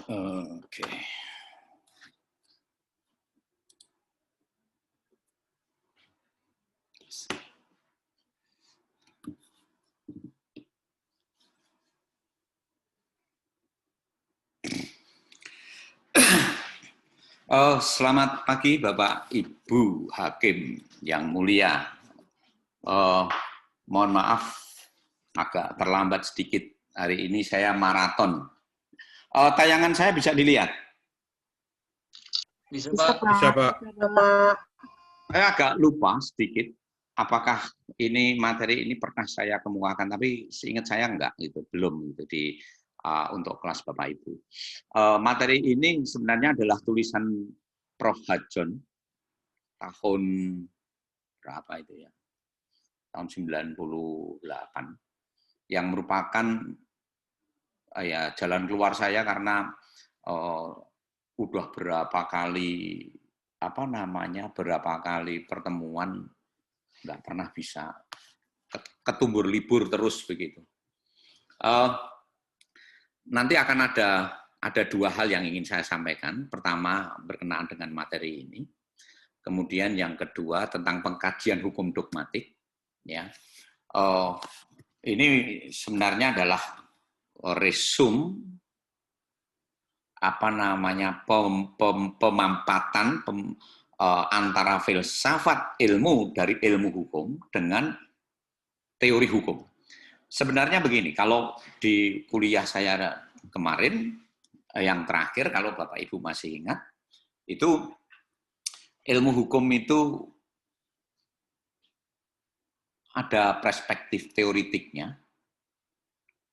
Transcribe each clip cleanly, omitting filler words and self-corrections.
Oke. Selamat pagi Bapak Ibu Hakim yang mulia. Mohon maaf agak terlambat sedikit. Hari ini saya maraton. Tayangan saya bisa dilihat? Bisa, Pak. Bisa, Pak. Saya agak lupa sedikit. Apakah ini materi ini pernah saya kemukakan, tapi seingat saya enggak, gitu, belum gitu, untuk kelas Bapak Ibu. Materi ini sebenarnya adalah tulisan Prof. Hadjon tahun berapa itu ya? Tahun 98, yang merupakan ya jalan keluar saya karena udah berapa kali berapa kali pertemuan nggak pernah bisa ketumbur libur terus begitu. Nanti akan ada dua hal yang ingin saya sampaikan. Pertama berkenaan dengan materi ini. Kemudian yang kedua tentang pengkajian hukum dogmatik. Ya, ini sebenarnya adalah resum pemampatan antara filsafat ilmu dari ilmu hukum dengan teori hukum. Sebenarnya begini, kalau di kuliah saya kemarin, yang terakhir, kalau Bapak Ibu masih ingat, itu ilmu hukum itu ada perspektif teoritiknya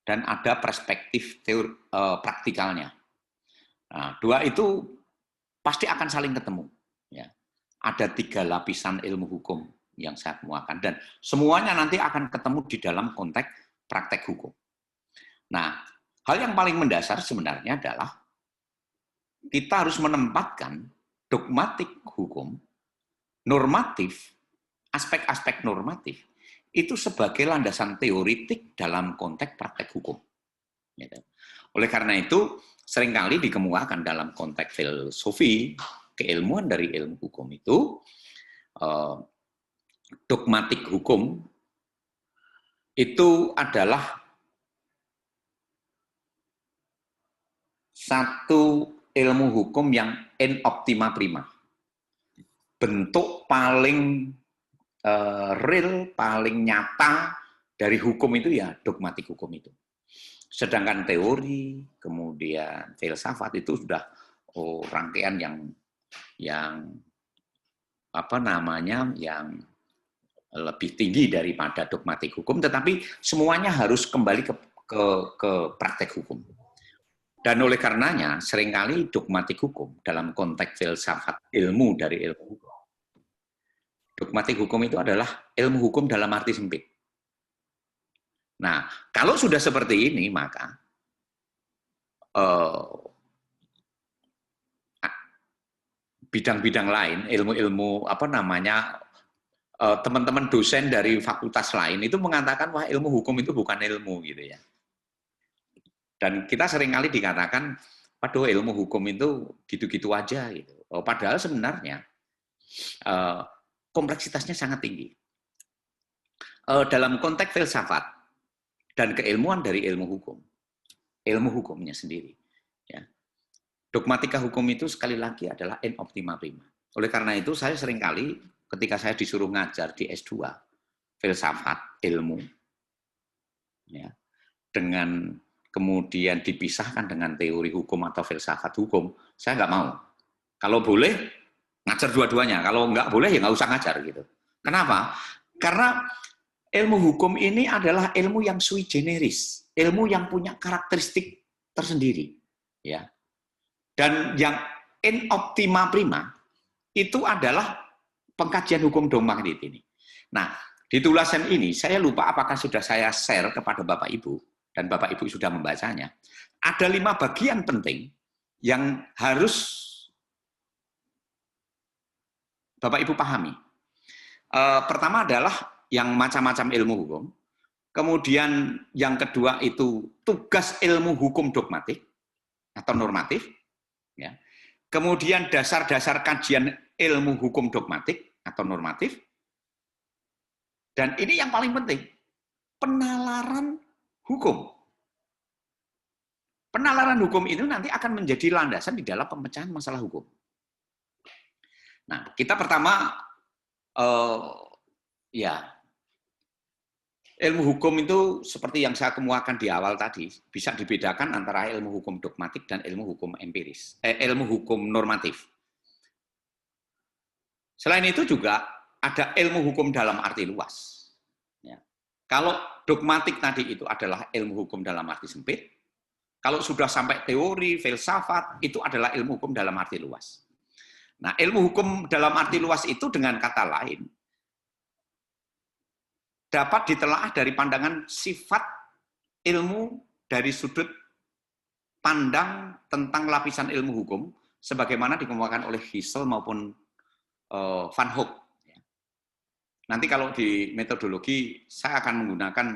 dan ada perspektif praktikalnya. Nah, dua itu pasti akan saling ketemu. Ya. Ada 3 lapisan ilmu hukum yang saya kemukakan, dan semuanya nanti akan ketemu di dalam konteks praktek hukum. Nah, hal yang paling mendasar sebenarnya adalah kita harus menempatkan dogmatik hukum, normatif, aspek-aspek normatif, itu sebagai landasan teoritik dalam konteks praktek hukum. Oleh karena itu, seringkali dikemukakan dalam konteks filosofi, keilmuan dari ilmu hukum itu, dogmatik hukum itu adalah satu ilmu hukum yang in optima prima. Bentuk paling real, paling nyata dari hukum itu ya dogmatik hukum itu. Sedangkan teori, kemudian filsafat itu sudah rangkaian yang yang lebih tinggi daripada dogmatik hukum, tetapi semuanya harus kembali ke praktek hukum. Dan oleh karenanya, seringkali dogmatik hukum dalam konteks filsafat ilmu dari ilmu hukum. Dogmatik hukum itu adalah ilmu hukum dalam arti sempit. Nah, kalau sudah seperti ini, maka bidang-bidang lain, ilmu-ilmu teman-teman dosen dari fakultas lain itu mengatakan, wah ilmu hukum itu bukan ilmu gitu ya. Dan kita seringkali dikatakan, waduh ilmu hukum itu gitu-gitu aja gitu. Padahal sebenarnya kompleksitasnya sangat tinggi. Dalam konteks filsafat dan keilmuan dari ilmu hukum, ilmu hukumnya sendiri, ya. Dogmatika hukum itu sekali lagi adalah in optima prima. Oleh karena itu saya seringkali ketika saya disuruh ngajar di S2 filsafat ilmu, ya, dengan kemudian dipisahkan dengan teori hukum atau filsafat hukum, saya nggak mau. Kalau boleh ngajar dua-duanya, kalau nggak boleh ya nggak usah ngajar gitu. Kenapa? Karena ilmu hukum ini adalah ilmu yang sui generis, ilmu yang punya karakteristik tersendiri, ya. Dan yang in optima prima itu adalah pengkajian hukum dogmatik ini. Nah, di tulisan ini saya lupa apakah sudah saya share kepada Bapak Ibu dan Bapak Ibu sudah membacanya. Ada 5 bagian penting yang harus Bapak Ibu pahami. Pertama adalah yang macam-macam ilmu hukum. Kemudian yang kedua itu tugas ilmu hukum dogmatik. atau normatif, ya. Kemudian dasar-dasar kajian ilmu hukum dogmatik atau normatif, dan ini yang paling penting, penalaran hukum. Penalaran hukum itu nanti akan menjadi landasan di dalam pemecahan masalah hukum. Nah, kita pertama, ya, ilmu hukum itu seperti yang saya kemukakan di awal tadi, bisa dibedakan antara ilmu hukum dogmatik dan ilmu hukum empiris, ilmu hukum normatif. Selain itu juga ada ilmu hukum dalam arti luas. Ya. Kalau dogmatik tadi itu adalah ilmu hukum dalam arti sempit, kalau sudah sampai teori, filsafat, itu adalah ilmu hukum dalam arti luas. Nah, ilmu hukum dalam arti luas itu dengan kata lain, dapat ditelaah dari pandangan sifat ilmu dari sudut pandang tentang lapisan ilmu hukum, sebagaimana dikemukakan oleh Husserl maupun Van Hoek. Nanti kalau di metodologi, saya akan menggunakan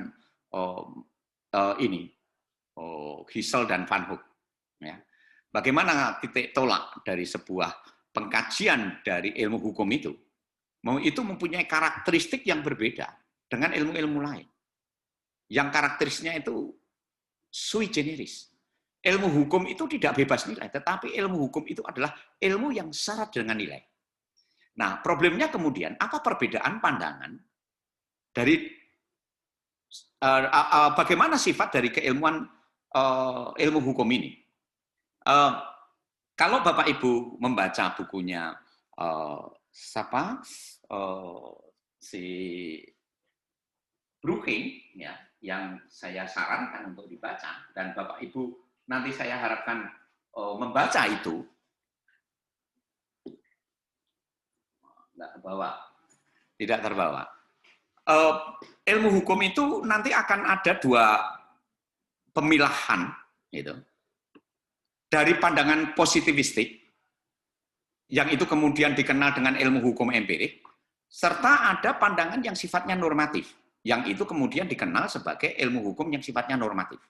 ini, Husserl dan Van Hoek. Ya. Bagaimana titik tolak dari sebuah pengkajian dari ilmu hukum itu mempunyai karakteristik yang berbeda dengan ilmu-ilmu lain. Yang karakteristiknya itu sui generis. Ilmu hukum itu tidak bebas nilai, tetapi ilmu hukum itu adalah ilmu yang syarat dengan nilai. Nah, problemnya kemudian, apa perbedaan pandangan dari bagaimana sifat dari keilmuan ilmu hukum ini? Kalau Bapak Ibu membaca bukunya si Brooking, ya, yang saya sarankan untuk dibaca, dan Bapak Ibu nanti saya harapkan membaca itu, tidak terbawa. Ilmu hukum itu nanti akan ada dua pemilahan, gitu. Dari pandangan positivistik, yang itu kemudian dikenal dengan ilmu hukum empirik, serta ada pandangan yang sifatnya normatif, yang itu kemudian dikenal sebagai ilmu hukum yang sifatnya normatif.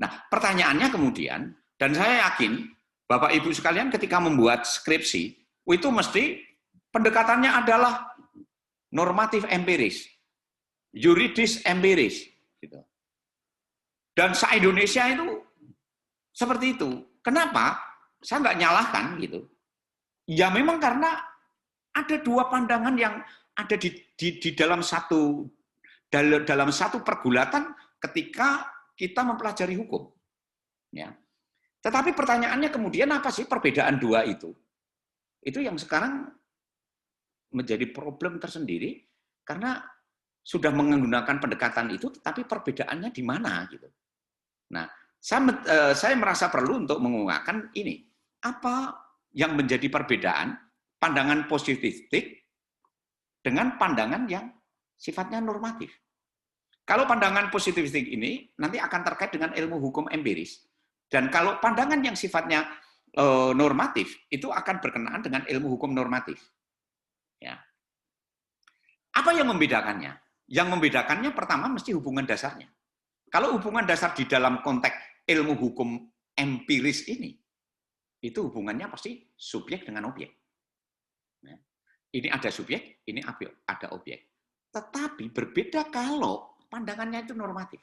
Nah, pertanyaannya kemudian, dan saya yakin Bapak Ibu sekalian ketika membuat skripsi, itu mesti pendekatannya adalah normatif empiris, yuridis empiris, gitu. Dan se-Indonesia itu seperti itu. Kenapa? Saya nggak nyalahkan gitu. Ya memang karena ada dua pandangan yang ada di dalam satu pergulatan ketika kita mempelajari hukum. Ya. Tetapi pertanyaannya kemudian apa sih perbedaan dua itu? Itu yang sekarang menjadi problem tersendiri karena sudah menggunakan pendekatan itu, tetapi perbedaannya di mana gitu. Nah, saya merasa perlu untuk mengungkapkan ini. Apa yang menjadi perbedaan pandangan positivistik dengan pandangan yang sifatnya normatif? Kalau pandangan positivistik ini nanti akan terkait dengan ilmu hukum empiris. Dan kalau pandangan yang sifatnya normatif, itu akan berkenaan dengan ilmu hukum normatif. Ya. Apa yang membedakannya? Yang membedakannya pertama mesti hubungan dasarnya. Kalau hubungan dasar di dalam konteks ilmu hukum empiris ini, itu hubungannya pasti subjek dengan objek. Ini ada subjek, ini ada objek. Tetapi berbeda kalau pandangannya itu normatif.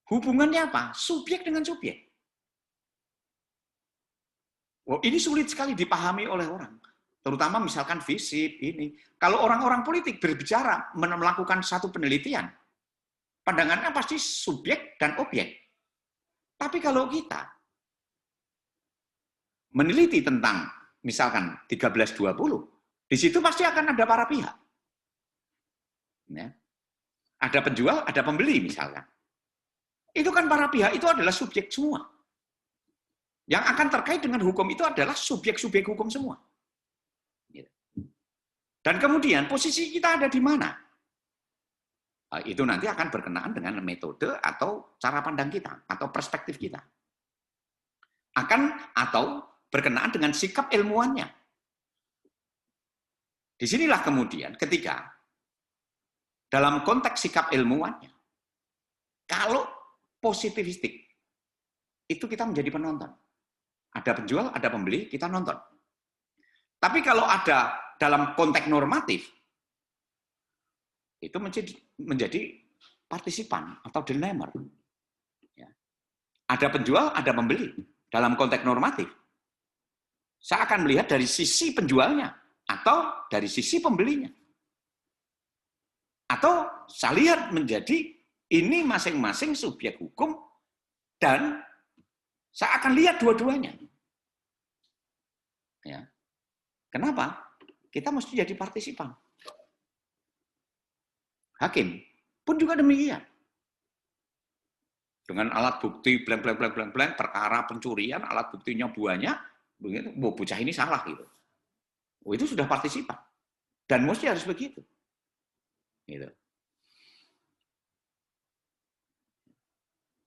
Hubungannya apa? Subjek dengan subjek. Oh, ini sulit sekali dipahami oleh orang. Terutama misalkan fisip ini. Kalau orang-orang politik berbicara, melakukan satu penelitian, pandangannya pasti subjek dan objek. Tapi kalau kita meneliti tentang misalkan 1320, di situ pasti akan ada para pihak. Ya. Ada penjual, ada pembeli misalkan. Itu kan para pihak itu adalah subjek semua. Yang akan terkait dengan hukum itu adalah subjek-subjek hukum semua. Dan kemudian posisi kita ada di mana? Itu nanti akan berkenaan dengan metode atau cara pandang kita atau perspektif kita. Atau berkenaan dengan sikap ilmuannya. Disinilah kemudian ketika dalam konteks sikap ilmuannya, kalau positivistik itu kita menjadi penonton. Ada penjual, ada pembeli, kita nonton. Tapi kalau ada dalam konteks normatif, itu menjadi partisipan atau dilema. Ya. Ada penjual, ada pembeli. Dalam konteks normatif, saya akan melihat dari sisi penjualnya atau dari sisi pembelinya. Atau saya lihat menjadi ini masing-masing subjek hukum dan saya akan lihat dua-duanya. Ya. Kenapa? Kita mesti jadi partisipan. Hakim pun juga demikian. Dengan alat bukti blank, perkara pencurian, alat buktinya banyak, begitu, bocah ini salah gitu. Itu sudah partisipan. Dan mesti harus begitu. Gitu.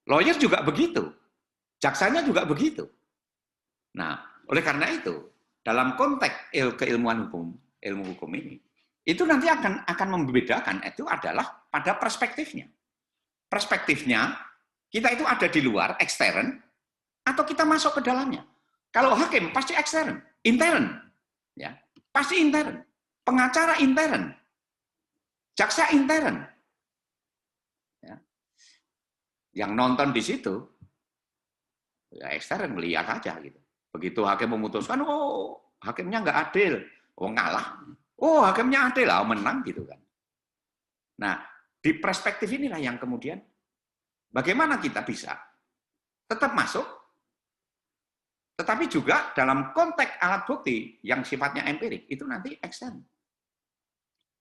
Lawyer juga begitu. Jaksanya juga begitu. Nah, oleh karena itu, dalam konteks keilmuan hukum, ilmu hukum ini, itu nanti akan membedakan itu adalah pada perspektifnya. Perspektifnya, kita itu ada di luar, ekstern, atau kita masuk ke dalamnya. Kalau hakim, pasti ekstern, intern. Ya, pasti intern. Pengacara intern. Jaksa intern. Ya. Yang nonton di situ, ya ekstern melihat aja gitu. Begitu hakim memutuskan, oh hakimnya nggak adil, oh ngalah. Oh hakimnya adil, oh menang gitu kan. Nah, di perspektif inilah yang kemudian bagaimana kita bisa tetap masuk, tetapi juga dalam konteks alat bukti yang sifatnya empirik, itu nanti ekstern.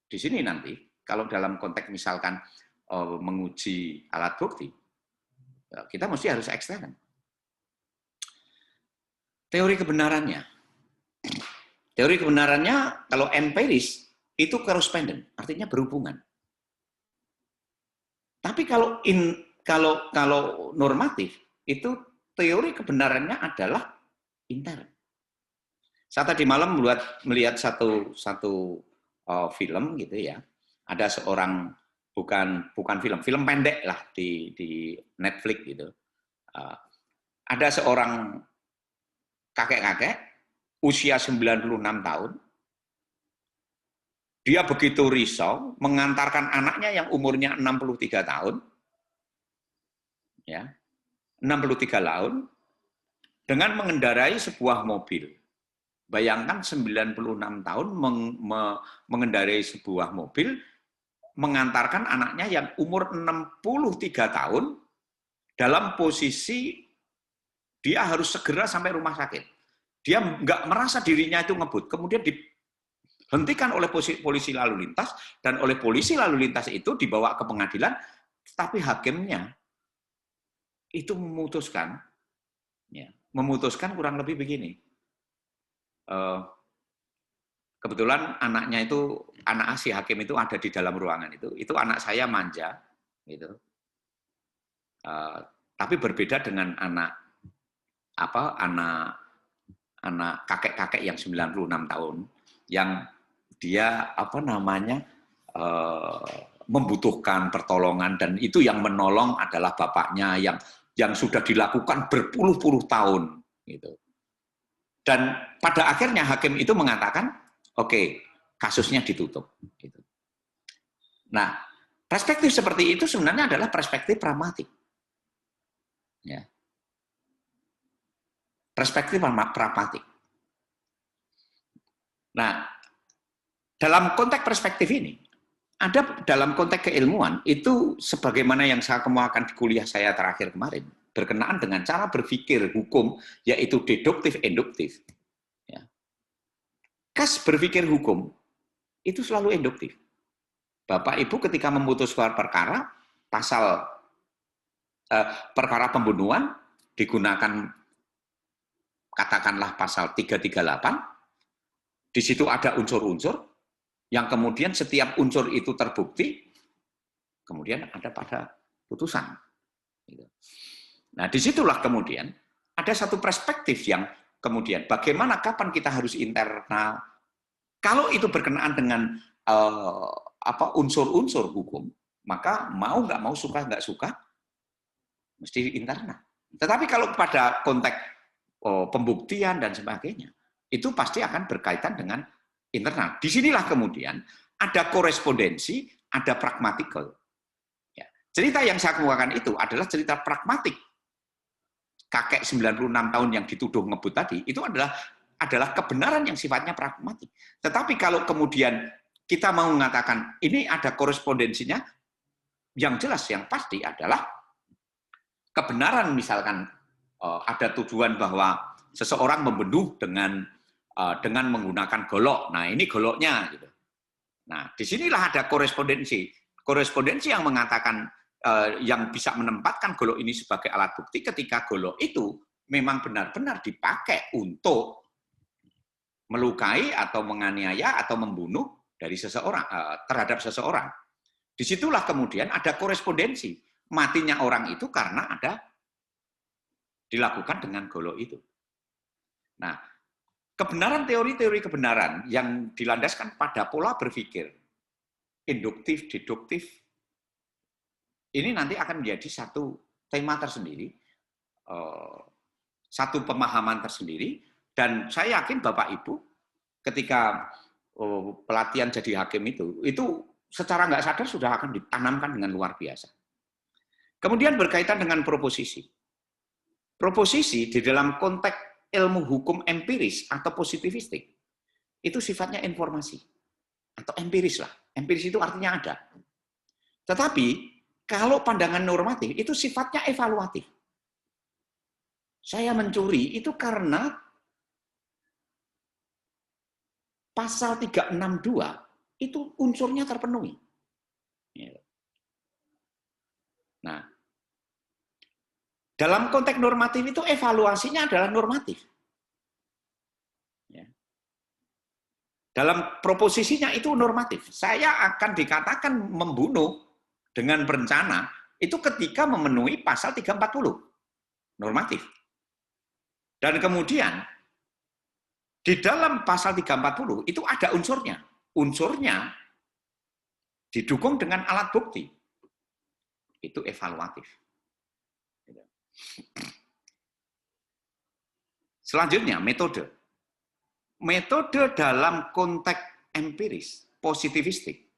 Di sini nanti, kalau dalam konteks misalkan menguji alat bukti, kita mesti harus ekstern. Teori kebenarannya. Teori kebenarannya, kalau empiris, itu correspondent, artinya berhubungan. Tapi kalau normatif, itu teori kebenarannya adalah intern. Saya tadi malam melihat satu film gitu ya. Ada seorang bukan film pendek lah di Netflix gitu. Ada seorang kakek-kakek usia 96 tahun. Dia begitu risau mengantarkan anaknya yang umurnya 63 tahun. Ya. 63 tahun dengan mengendarai sebuah mobil. Bayangkan 96 tahun mengendarai sebuah mobil, mengantarkan anaknya yang umur 63 tahun dalam posisi dia harus segera sampai rumah sakit. Dia nggak merasa dirinya itu ngebut. Kemudian dihentikan oleh polisi lalu lintas, dan oleh polisi lalu lintas itu dibawa ke pengadilan, tapi hakimnya itu memutuskan kurang lebih begini. Kebetulan anaknya itu, anak si hakim itu ada di dalam ruangan itu anak saya manja, gitu. Tapi berbeda dengan anak kakek-kakek yang 96 tahun, yang dia membutuhkan pertolongan, dan itu yang menolong adalah bapaknya yang sudah dilakukan berpuluh-puluh tahun, gitu. Dan pada akhirnya hakim itu mengatakan, oke, kasusnya ditutup. Gitu. Nah, perspektif seperti itu sebenarnya adalah perspektif pragmatik. Ya. Perspektif pragmatik. Nah, dalam konteks perspektif ini, ada dalam konteks keilmuan, itu sebagaimana yang saya kemukakan di kuliah saya terakhir kemarin, berkenaan dengan cara berpikir hukum, yaitu deduktif, induktif. Ya. Kas berpikir hukum, itu selalu induktif. Bapak Ibu ketika memutuskan perkara, perkara pembunuhan, digunakan katakanlah pasal 338, di situ ada unsur-unsur, yang kemudian setiap unsur itu terbukti, kemudian ada pada putusan. Nah, disitulah kemudian ada satu perspektif yang kemudian bagaimana, kapan kita harus internal. Kalau itu berkenaan dengan unsur-unsur hukum, maka mau nggak mau, suka nggak suka, mesti internal. Tetapi kalau pada konteks pembuktian dan sebagainya, itu pasti akan berkaitan dengan internal. Disinilah kemudian ada korespondensi, ada pragmatikal. Ya. Cerita yang saya kemukakan itu adalah cerita pragmatik. Kakek 96 tahun yang dituduh ngebut tadi, itu adalah kebenaran yang sifatnya pragmatik. Tetapi kalau kemudian kita mau mengatakan ini ada korespondensinya, yang jelas, yang pasti adalah kebenaran, misalkan ada tujuan bahwa seseorang membunuh dengan menggunakan golok. Nah, ini goloknya gitu. Nah, disinilah ada korespondensi. Korespondensi yang mengatakan yang bisa menempatkan golok ini sebagai alat bukti ketika golok itu memang benar-benar dipakai untuk melukai atau menganiaya atau membunuh dari seseorang terhadap seseorang. Disitulah kemudian ada korespondensi. Matinya orang itu karena ada dilakukan dengan golok itu. Nah, kebenaran, teori-teori kebenaran yang dilandaskan pada pola berpikir induktif, deduktif, ini nanti akan menjadi satu tema tersendiri, satu pemahaman tersendiri, dan saya yakin Bapak Ibu ketika pelatihan jadi hakim itu secara nggak sadar sudah akan ditanamkan dengan luar biasa. Kemudian berkaitan dengan proposisi. Proposisi di dalam konteks ilmu hukum empiris atau positivistik, itu sifatnya informasi. Atau empiris lah. Empiris itu artinya ada. Tetapi, kalau pandangan normatif, itu sifatnya evaluatif. Saya mencuri itu karena pasal 362 itu unsurnya terpenuhi. Nah, dalam konteks normatif itu evaluasinya adalah normatif. Dalam proposisinya itu normatif. Saya akan dikatakan membunuh dengan berencana itu ketika memenuhi pasal 340. Normatif. Dan kemudian di dalam pasal 340 itu ada unsurnya. Unsurnya didukung dengan alat bukti. Itu evaluatif. Selanjutnya, metode. Metode dalam konteks empiris, positivistik,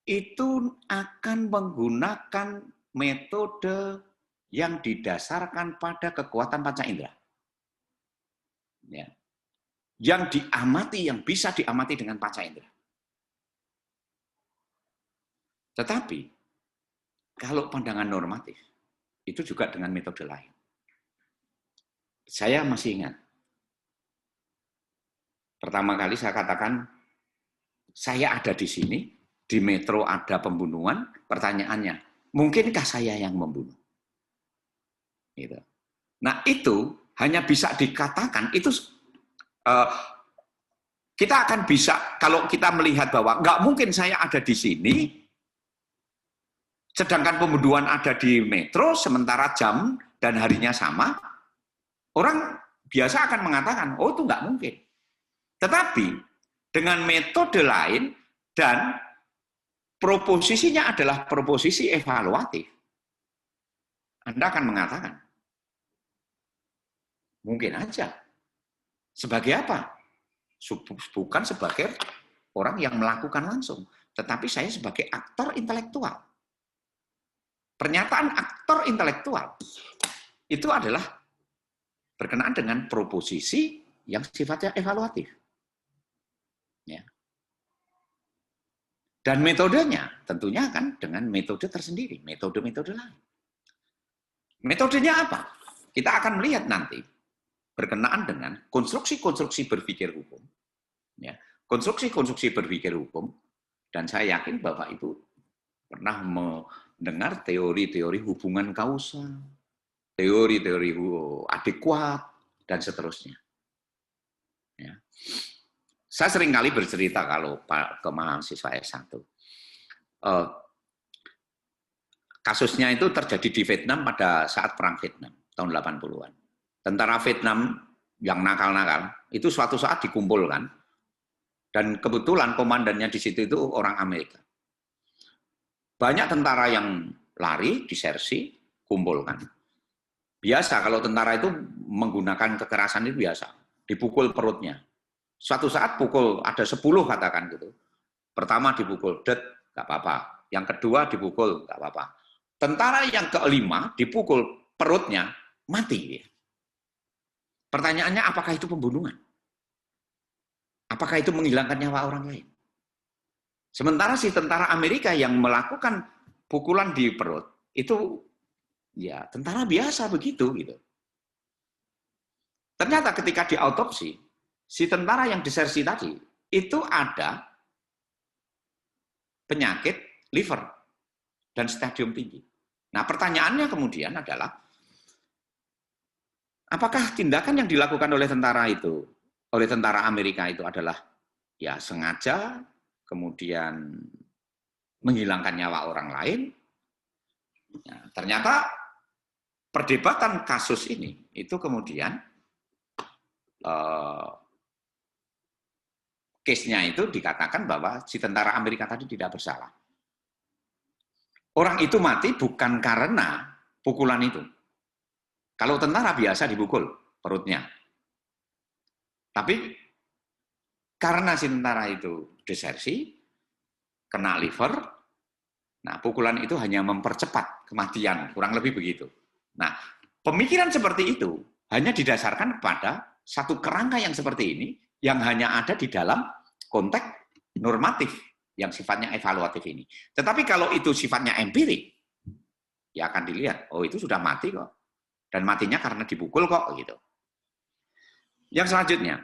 itu akan menggunakan metode yang didasarkan pada kekuatan panca indera. Ya. Yang diamati, yang bisa diamati dengan panca indera. Tetapi, kalau pandangan normatif, itu juga dengan metode lain. Saya masih ingat, pertama kali saya katakan, saya ada di sini, di metro ada pembunuhan, pertanyaannya, mungkinkah saya yang membunuh? Gitu. Nah itu hanya bisa dikatakan, itu kita akan bisa, kalau kita melihat bahwa nggak mungkin saya ada di sini, sedangkan pembunuhan ada di metro, sementara jam dan harinya sama, orang biasa akan mengatakan, oh itu nggak mungkin. Tetapi dengan metode lain dan proposisinya adalah proposisi evaluatif, Anda akan mengatakan, mungkin aja. Sebagai apa? Bukan sebagai orang yang melakukan langsung, tetapi saya sebagai aktor intelektual. Pernyataan aktor intelektual itu adalah berkenaan dengan proposisi yang sifatnya evaluatif. Ya. Dan metodenya tentunya kan dengan metode tersendiri, metode-metode lain. Metodenya apa? Kita akan melihat nanti berkenaan dengan konstruksi-konstruksi berpikir hukum. Ya. Konstruksi-konstruksi berpikir hukum, dan saya yakin Bapak Ibu pernah mendengar teori-teori hubungan kausal, teori-teori adekuat, dan seterusnya. Ya. Saya sering kali bercerita kalau ke mahasiswa S1. Kasusnya itu terjadi di Vietnam pada saat Perang Vietnam, tahun 80-an. Tentara Vietnam yang nakal-nakal, itu suatu saat dikumpulkan, dan kebetulan komandannya di situ itu orang Amerika. Banyak tentara yang lari, disersi, kumpulkan. Biasa kalau tentara itu menggunakan kekerasan itu biasa, dipukul perutnya. Suatu saat pukul ada 10 katakan gitu. Pertama dipukul, det, nggak apa-apa. Yang kedua dipukul, nggak apa-apa. Tentara yang kelima dipukul perutnya, mati. Pertanyaannya apakah itu pembunuhan? Apakah itu menghilangkan nyawa orang lain? Sementara si tentara Amerika yang melakukan pukulan di perut, itu ya tentara biasa begitu gitu. Ternyata ketika diautopsi, si tentara yang disersi tadi, itu ada penyakit liver dan stadium tinggi. Nah pertanyaannya kemudian adalah, apakah tindakan yang dilakukan oleh tentara itu, oleh tentara Amerika itu adalah ya sengaja, kemudian menghilangkan nyawa orang lain? Ya, ternyata perdebatan kasus ini itu kemudian case-nya itu dikatakan bahwa si tentara Amerika tadi tidak bersalah. Orang itu mati bukan karena pukulan itu. Kalau tentara biasa dipukul perutnya. Tapi karena si tentara itu desersi, kena liver, nah pukulan itu hanya mempercepat kematian, kurang lebih begitu. Nah, pemikiran seperti itu hanya didasarkan pada satu kerangka yang seperti ini, yang hanya ada di dalam konteks normatif, yang sifatnya evaluatif ini. Tetapi kalau itu sifatnya empirik, ya akan dilihat, oh itu sudah mati kok. Dan matinya karena dipukul kok, gitu. Yang selanjutnya,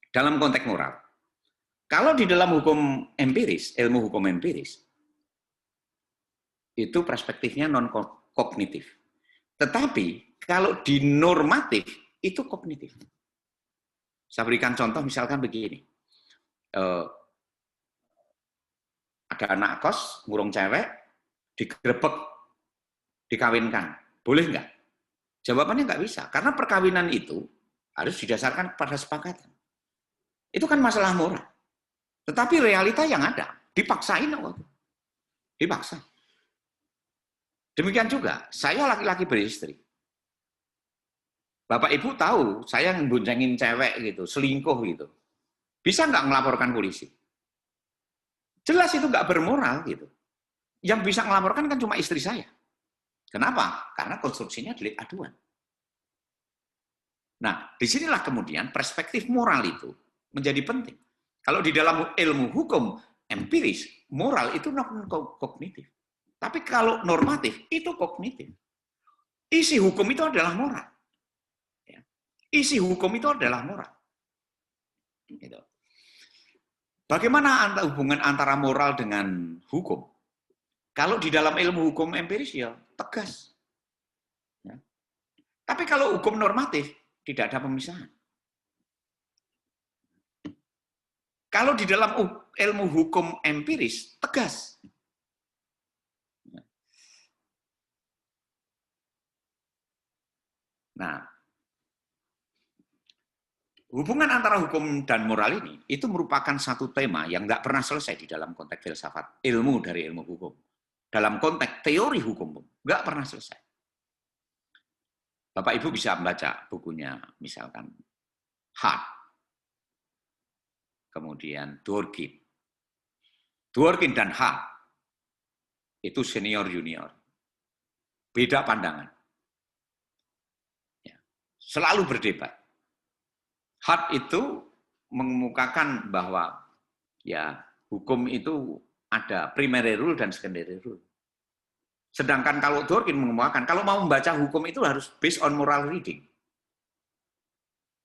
dalam konteks moral. Kalau di dalam hukum empiris, ilmu hukum empiris, itu perspektifnya non-kognitif. Tetapi kalau di normatif, itu kognitif. Saya berikan contoh misalkan begini. Ada anak kos, ngurung cewek, digerebek, dikawinkan. Boleh nggak? Jawabannya nggak bisa. Karena perkawinan itu harus didasarkan pada sepakatan. Itu kan masalah moral. Tetapi realita yang ada, dipaksain kok. Dipaksa. Demikian juga, saya laki-laki beristri. Bapak Ibu tahu, saya ngeboncengin cewek gitu, selingkuh gitu. Bisa nggak melaporkan polisi? Jelas itu nggak bermoral gitu. Yang bisa melaporkan kan cuma istri saya. Kenapa? Karena konstruksinya delik aduan. Nah, disinilah kemudian perspektif moral itu menjadi penting. Kalau di dalam ilmu hukum empiris, moral itu non kognitif. Tapi kalau normatif, itu kognitif. Isi hukum itu adalah moral. Isi hukum itu adalah moral. Gitu. Bagaimana hubungan antara moral dengan hukum? Kalau di dalam ilmu hukum empiris, ya tegas. Ya. Tapi kalau hukum normatif, tidak ada pemisahan. Kalau di dalam ilmu hukum empiris, tegas. Nah, hubungan antara hukum dan moral ini, itu merupakan satu tema yang nggak pernah selesai di dalam konteks filsafat, ilmu dari ilmu hukum. Dalam konteks teori hukum, nggak pernah selesai. Bapak Ibu bisa membaca bukunya, misalkan Hart, kemudian Dworkin. Dworkin dan Hart itu senior junior. Beda pandangan. Ya. Selalu berdebat. Hart itu mengemukakan bahwa ya hukum itu ada primary rule dan secondary rule. Sedangkan kalau Dworkin mengemukakan, kalau mau membaca hukum itu harus based on moral reading.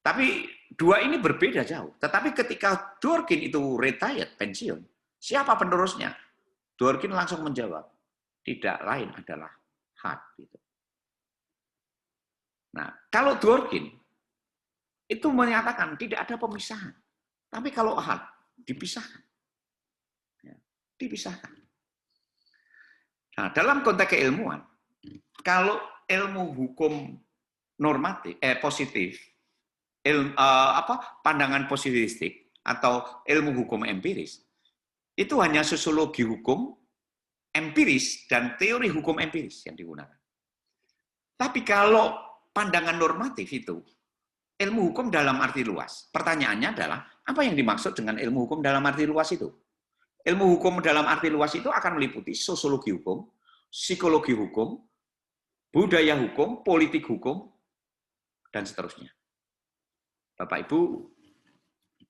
Tapi dua ini berbeda jauh. Tetapi ketika Dworkin itu retired, pensiun, siapa penerusnya? Dworkin langsung menjawab, tidak lain adalah Hart. Gitu. Nah, kalau Dworkin itu menyatakan tidak ada pemisahan. Tapi kalau Hart, dipisahkan. Ya, dipisahkan. Nah, dalam konteks keilmuan, kalau ilmu hukum normatif, positif, pandangan positivistik atau ilmu hukum empiris, itu hanya sosiologi hukum empiris dan teori hukum empiris yang digunakan. Tapi kalau pandangan normatif itu, ilmu hukum dalam arti luas. Pertanyaannya adalah, apa yang dimaksud dengan ilmu hukum dalam arti luas itu? Ilmu hukum dalam arti luas itu akan meliputi sosiologi hukum, psikologi hukum, budaya hukum, politik hukum, dan seterusnya. Bapak Ibu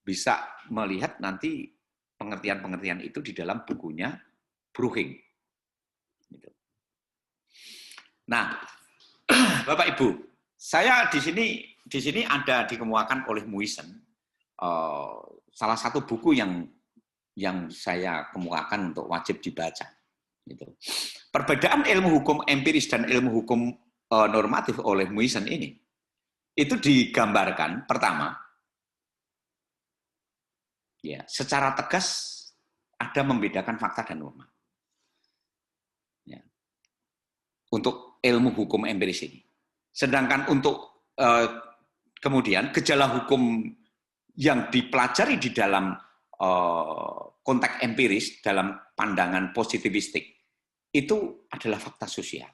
bisa melihat nanti pengertian-pengertian itu di dalam bukunya Bruching. Nah, Bapak Ibu, saya di sini ada dikemukakan oleh Muisen, salah satu buku yang saya kemukakan untuk wajib dibaca. Gitu. Perbedaan ilmu hukum empiris dan ilmu hukum normatif oleh Muisen ini, itu digambarkan pertama, ya, secara tegas ada membedakan fakta dan norma. Ya. Untuk ilmu hukum empiris ini. Sedangkan untuk kemudian gejala hukum yang dipelajari di dalam konteks empiris, dalam pandangan positivistik, itu adalah fakta sosial.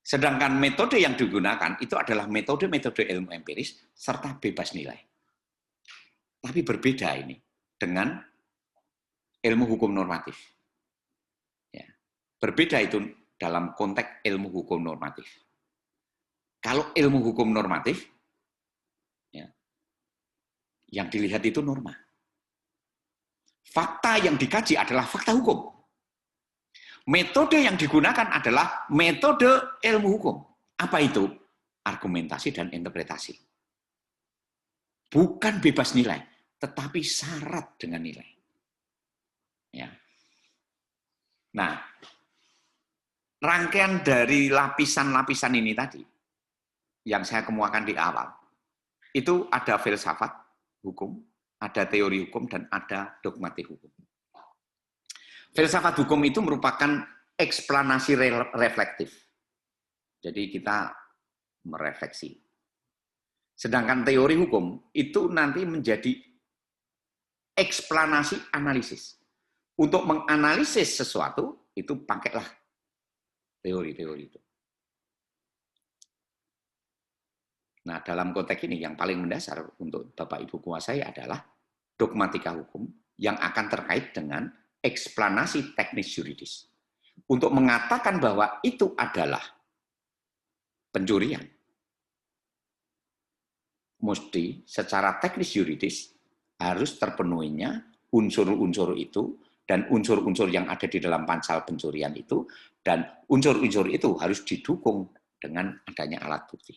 Sedangkan metode yang digunakan itu adalah metode-metode ilmu empiris serta bebas nilai. Tapi berbeda ini dengan ilmu hukum normatif. Ya. Berbeda itu dalam konteks ilmu hukum normatif. Kalau ilmu hukum normatif, ya, yang dilihat itu norma. Fakta yang dikaji adalah fakta hukum. Metode yang digunakan adalah metode ilmu hukum. Apa itu? Argumentasi dan interpretasi. Bukan bebas nilai, tetapi syarat dengan nilai. Ya. Nah, rangkaian dari lapisan-lapisan ini tadi, yang saya kemukakan di awal, itu ada filsafat hukum, ada teori hukum, dan ada dogmatik hukum. Filsafat hukum itu merupakan eksplanasi reflektif. Jadi kita merefleksi. Sedangkan teori hukum itu nanti menjadi eksplanasi analisis. Untuk menganalisis sesuatu, itu pakailah teori-teori itu. Nah, dalam konteks ini yang paling mendasar untuk Bapak Ibu kuasai adalah dogmatika hukum yang akan terkait dengan eksplanasi teknis yuridis. Untuk mengatakan bahwa itu adalah pencurian, mesti secara teknis yuridis harus terpenuhinya unsur-unsur itu, dan unsur-unsur yang ada di dalam pasal pencurian itu, dan unsur-unsur itu harus didukung dengan adanya alat bukti.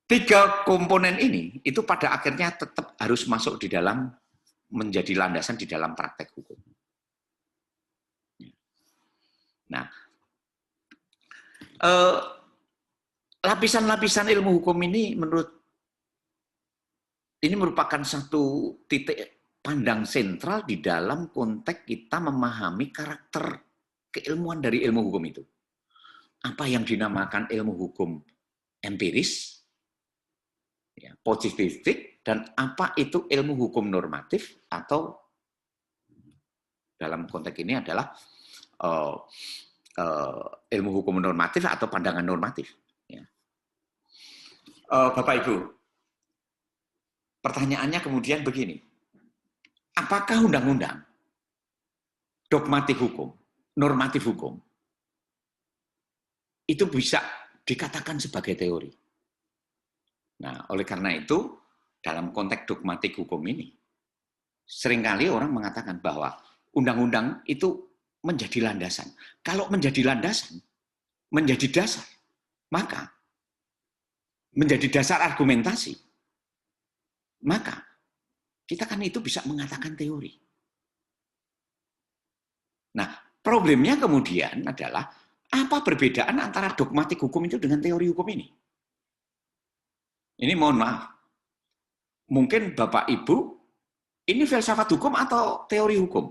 Tiga komponen ini itu pada akhirnya tetap harus masuk di dalam, menjadi landasan di dalam praktek hukum. Nah, lapisan-lapisan ilmu hukum ini merupakan satu titik pandang sentral di dalam konteks kita memahami karakter keilmuan dari ilmu hukum itu. Apa yang dinamakan ilmu hukum empiris, ya, positivistik, dan apa itu ilmu hukum normatif, atau dalam konteks ini adalah ilmu hukum normatif atau pandangan normatif. Ya. Bapak Ibu, pertanyaannya kemudian begini, apakah undang-undang, dogmatik hukum, normatif hukum, itu bisa dikatakan sebagai teori? Nah, oleh karena itu, dalam konteks dogmatik hukum ini, seringkali orang mengatakan bahwa undang-undang itu menjadi landasan. Kalau menjadi landasan, menjadi dasar, maka menjadi dasar argumentasi, maka kita kan itu bisa mengatakan teori. Nah, problemnya kemudian adalah apa perbedaan antara dogmatik hukum itu dengan teori hukum ini? Ini mohon maaf, mungkin Bapak Ibu, ini filsafat hukum atau teori hukum?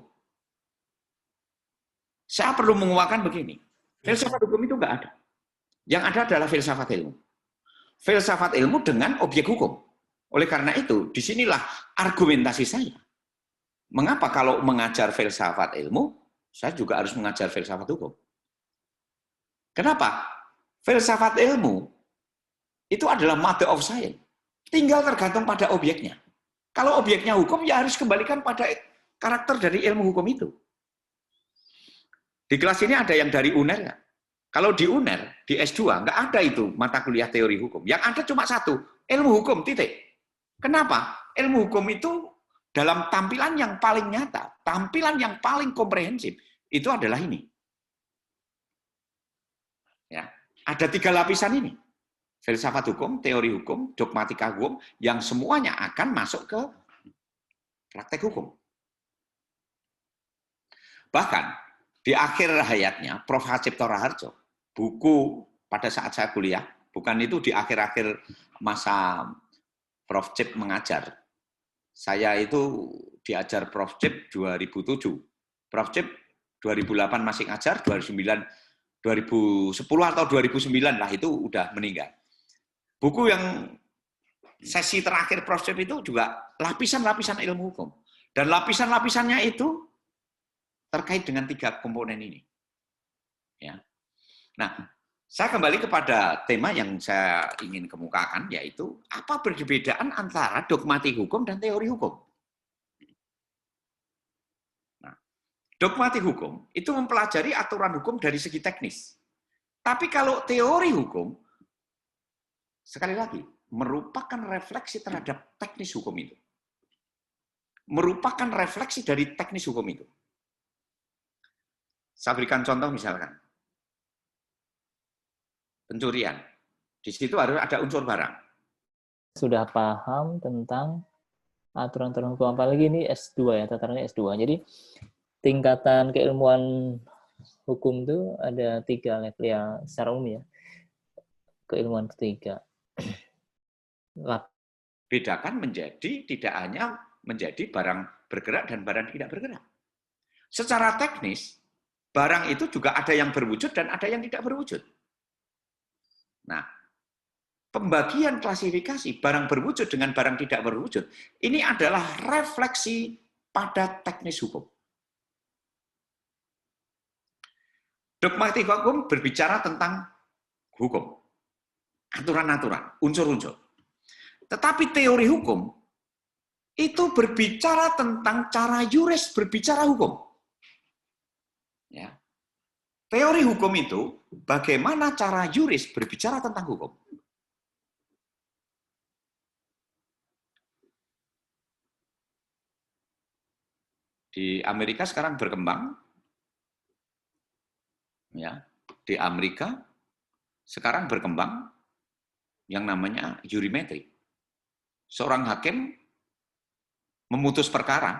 Saya perlu menguatkan begini, filsafat hukum itu nggak ada. Yang ada adalah filsafat ilmu. Filsafat ilmu dengan objek hukum. Oleh karena itu, disinilah argumentasi saya. Mengapa kalau mengajar filsafat ilmu, saya juga harus mengajar filsafat hukum? Kenapa? Filsafat ilmu itu adalah mother of science. Tinggal tergantung pada objeknya. Kalau objeknya hukum, ya harus kembalikan pada karakter dari ilmu hukum itu. Di kelas ini ada yang dari UNER nggak? Kalau di UNER, di S2, nggak ada itu mata kuliah teori hukum. Yang ada cuma satu, ilmu hukum, titik. Kenapa? Ilmu hukum itu dalam tampilan yang paling nyata, tampilan yang paling komprehensif, itu adalah ini. Ya, ada 3 lapisan ini. Filsafat hukum, teori hukum, dogmatika hukum, yang semuanya akan masuk ke praktek hukum. Bahkan, di akhir hayatnya, Prof. Hacipto Raharjo, buku pada saat saya kuliah, bukan itu di akhir-akhir masa Prof. Cip mengajar. Saya itu diajar Prof. Cip 2007. Prof. Cip 2008 masih ngajar, 2009, 2010 atau 2009 lah itu udah meninggal. Buku yang sesi terakhir Prof. Cip itu juga lapisan-lapisan ilmu hukum. Dan lapisan-lapisannya itu terkait dengan 3 komponen ini. Ya. Nah, saya kembali kepada tema yang saya ingin kemukakan, yaitu apa perbedaan antara dogmatik hukum dan teori hukum. Nah, dogmatik hukum itu mempelajari aturan hukum dari segi teknis. Tapi kalau teori hukum, sekali lagi, merupakan refleksi terhadap teknis hukum itu. Merupakan refleksi dari teknis hukum itu. Saya berikan contoh misalkan. Pencurian. Di situ harus ada unsur barang. Sudah paham tentang aturan-aturan hukum, apalagi ini S2 ya, tatarannya S2. Jadi tingkatan keilmuan hukum itu ada 3 level ya, secara umum ya. Keilmuan ketiga. Bedakan menjadi tidak hanya menjadi barang bergerak dan barang tidak bergerak. Secara teknis, barang itu juga ada yang berwujud dan ada yang tidak berwujud. Nah, pembagian klasifikasi barang berwujud dengan barang tidak berwujud, ini adalah refleksi pada teknis hukum. Dogmatik hukum berbicara tentang hukum, aturan-aturan, unsur-unsur. Tetapi teori hukum itu berbicara tentang cara yuris berbicara hukum. Ya. Teori hukum itu bagaimana cara yuris berbicara tentang hukum. Di Amerika sekarang berkembang, ya. Di Amerika sekarang berkembang yang namanya jurimetri. Seorang hakim memutus perkara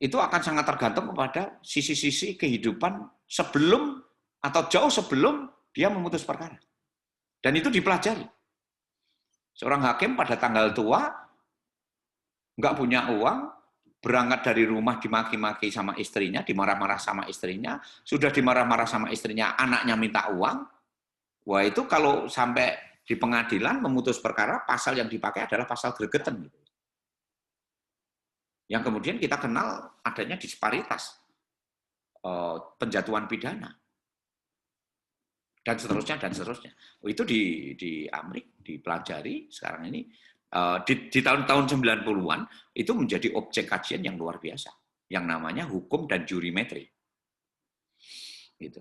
itu akan sangat tergantung kepada sisi-sisi kehidupan sebelum atau jauh sebelum dia memutus perkara. Dan itu dipelajari. Seorang hakim pada tanggal tua, nggak punya uang, berangkat dari rumah dimaki-maki sama istrinya, dimarah-marah sama istrinya, sudah dimarah-marah sama istrinya, anaknya minta uang, wah itu kalau sampai di pengadilan memutus perkara, pasal yang dipakai adalah pasal gregetan. Yang kemudian kita kenal adanya disparitas penjatuhan pidana dan seterusnya. Itu di Amerika dipelajari sekarang ini di tahun-tahun 90-an itu menjadi objek kajian yang luar biasa yang namanya hukum dan jurimetri. Gitu.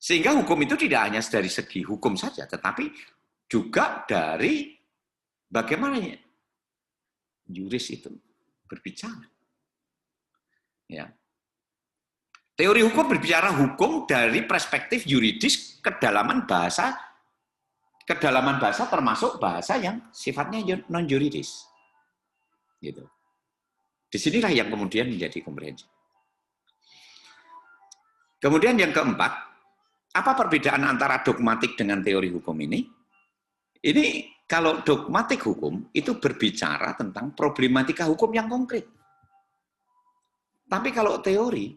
Sehingga hukum itu tidak hanya dari segi hukum saja, tetapi juga dari bagaimana juris itu berbicara. Ya. Teori hukum berbicara hukum dari perspektif yuridis, kedalaman bahasa termasuk bahasa yang sifatnya non-yuridis. Gitu. Disinilah yang kemudian menjadi komprehensif. Kemudian yang keempat, apa perbedaan antara dogmatik dengan teori hukum ini? Ini kalau dogmatik hukum itu berbicara tentang problematika hukum yang konkret. Tapi kalau teori,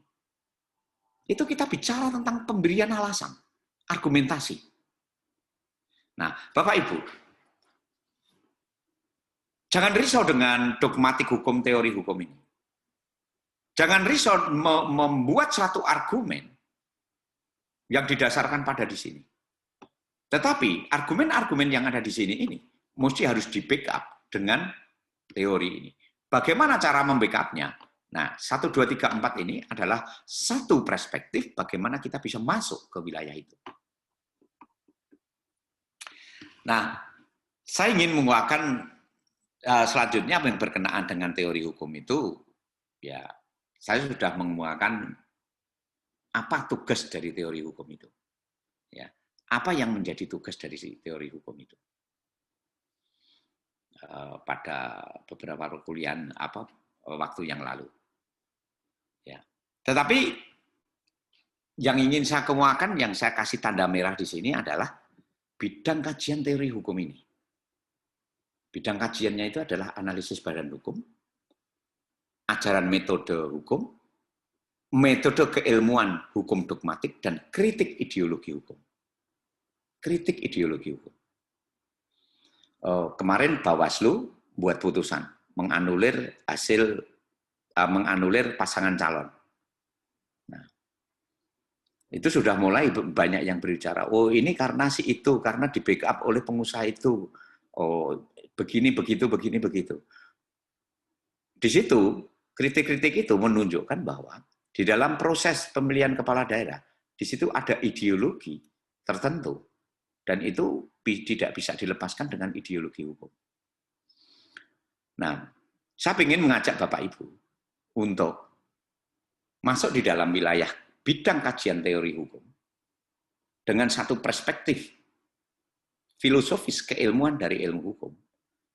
itu kita bicara tentang pemberian alasan, argumentasi. Nah, Bapak Ibu, jangan risau dengan dogmatik hukum, teori hukum ini. Jangan risau membuat satu argumen yang didasarkan pada di sini. Tetapi argumen-argumen yang ada di sini ini mesti harus di-backup dengan teori ini. Bagaimana cara membackup-nya? Nah, 1, 2, 3, 4 ini adalah satu perspektif bagaimana kita bisa masuk ke wilayah itu. Nah, saya ingin menguatkan selanjutnya yang berkenaan dengan teori hukum itu, ya saya sudah menguatkan apa tugas dari teori hukum itu. Ya, apa yang menjadi tugas dari teori hukum itu? Pada beberapa perkuliahan waktu yang lalu. Ya. Tetapi yang ingin saya kemukakan, yang saya kasih tanda merah di sini adalah bidang kajian teori hukum ini. Bidang kajiannya itu adalah analisis badan hukum, ajaran metode hukum, metode keilmuan hukum dogmatik, dan kritik ideologi hukum. Kritik ideologi hukum. Kemarin Bawaslu buat putusan menganulir pasangan calon. Nah, itu sudah mulai banyak yang berbicara. Oh, ini karena si itu, karena di backup oleh pengusaha itu. Oh, begini begitu, begini begitu. Di situ kritik-kritik itu menunjukkan bahwa di dalam proses pemilihan kepala daerah, di situ ada ideologi tertentu. Dan itu tidak bisa dilepaskan dengan ideologi hukum. Nah, saya ingin mengajak Bapak Ibu untuk masuk di dalam wilayah bidang kajian teori hukum dengan satu perspektif filosofis keilmuan dari ilmu hukum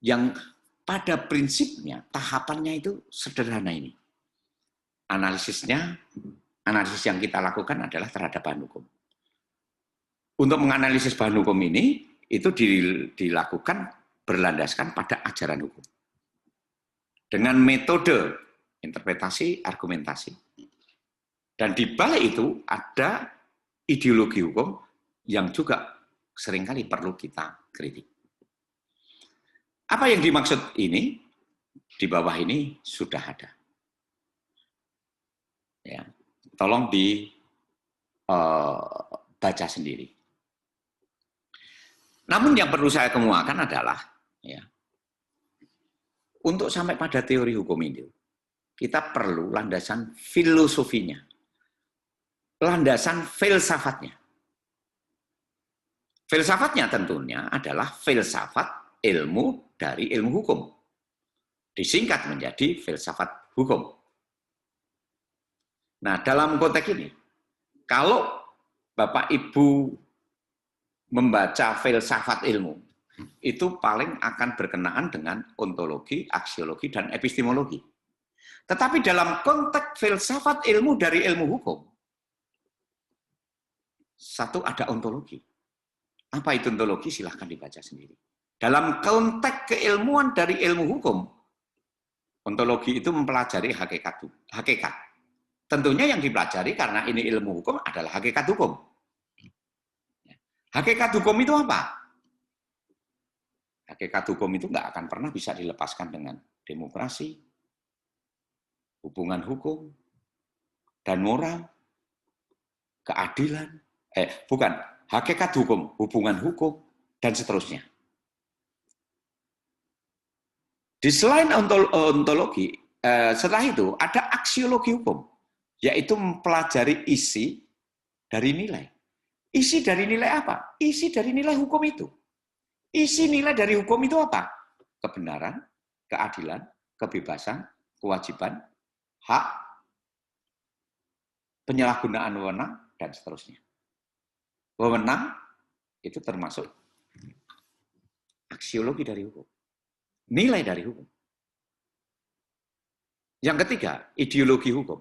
yang pada prinsipnya tahapannya itu sederhana ini. Analisis yang kita lakukan adalah terhadap bahan hukum. Untuk menganalisis bahan hukum ini, itu dilakukan berlandaskan pada ajaran hukum. Dengan metode interpretasi, argumentasi. Dan di balik itu ada ideologi hukum yang juga seringkali perlu kita kritik. Apa yang dimaksud ini? Di bawah ini sudah ada. Ya, tolong dibaca sendiri. Namun yang perlu saya kemukakan adalah, ya, untuk sampai pada teori hukum ini, kita perlu landasan filosofinya, landasan filsafatnya. Filsafatnya tentunya adalah filsafat ilmu dari ilmu hukum. Disingkat menjadi filsafat hukum. Nah, dalam konteks ini, kalau Bapak Ibu membaca filsafat ilmu, itu paling akan berkenaan dengan ontologi, aksiologi, dan epistemologi. Tetapi dalam konteks filsafat ilmu dari ilmu hukum, satu ada ontologi. Apa itu ontologi? Silahkan dibaca sendiri. Dalam konteks keilmuan dari ilmu hukum, ontologi itu mempelajari hakikat. Tentunya yang dipelajari karena ini ilmu hukum adalah hakikat hukum. Hakikat hukum itu apa? Hakikat hukum itu nggak akan pernah bisa dilepaskan dengan demokrasi, hubungan hukum, dan moral, keadilan. Bukan, hakikat hukum, hubungan hukum, dan seterusnya. Di selain ontologi, setelah itu ada aksiologi hukum, yaitu mempelajari isi dari nilai. Isi dari nilai apa? Isi dari nilai hukum itu. Isi nilai dari hukum itu apa? Kebenaran, keadilan, kebebasan, kewajiban, hak, penyalahgunaan wewenang, dan seterusnya. Wewenang itu termasuk aksiologi dari hukum. Nilai dari hukum. Yang ketiga, ideologi hukum.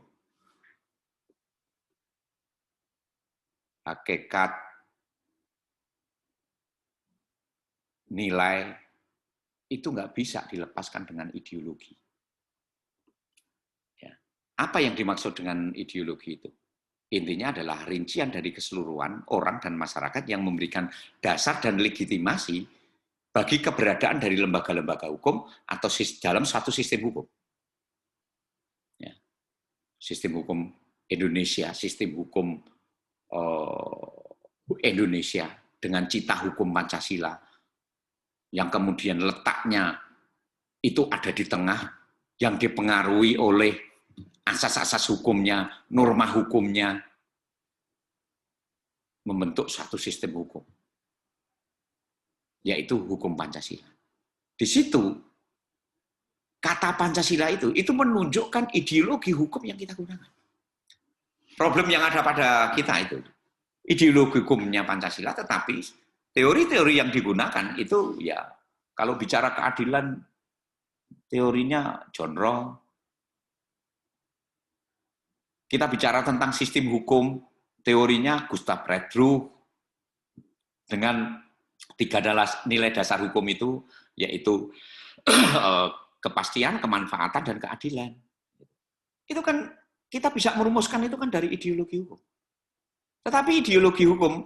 Hakikat, nilai, itu nggak bisa dilepaskan dengan ideologi. Ya. Apa yang dimaksud dengan ideologi itu? Intinya adalah rincian dari keseluruhan orang dan masyarakat yang memberikan dasar dan legitimasi bagi keberadaan dari lembaga-lembaga hukum atau dalam suatu sistem hukum. Ya. Sistem hukum Indonesia, sistem hukum Indonesia dengan cita hukum Pancasila yang kemudian letaknya itu ada di tengah, yang dipengaruhi oleh asas-asas hukumnya, norma hukumnya, membentuk satu sistem hukum, yaitu hukum Pancasila. Di situ, kata Pancasila itu menunjukkan ideologi hukum yang kita gunakan. Problem yang ada pada kita itu, ideologi hukumnya Pancasila, tetapi teori-teori yang digunakan itu ya, kalau bicara keadilan, teorinya John Rawls. Kita bicara tentang sistem hukum, teorinya Gustav Redruth, dengan 3 nilai dasar hukum itu, yaitu kepastian, kemanfaatan, dan keadilan. Itu kan kita bisa merumuskan itu kan dari ideologi hukum. Tetapi ideologi hukum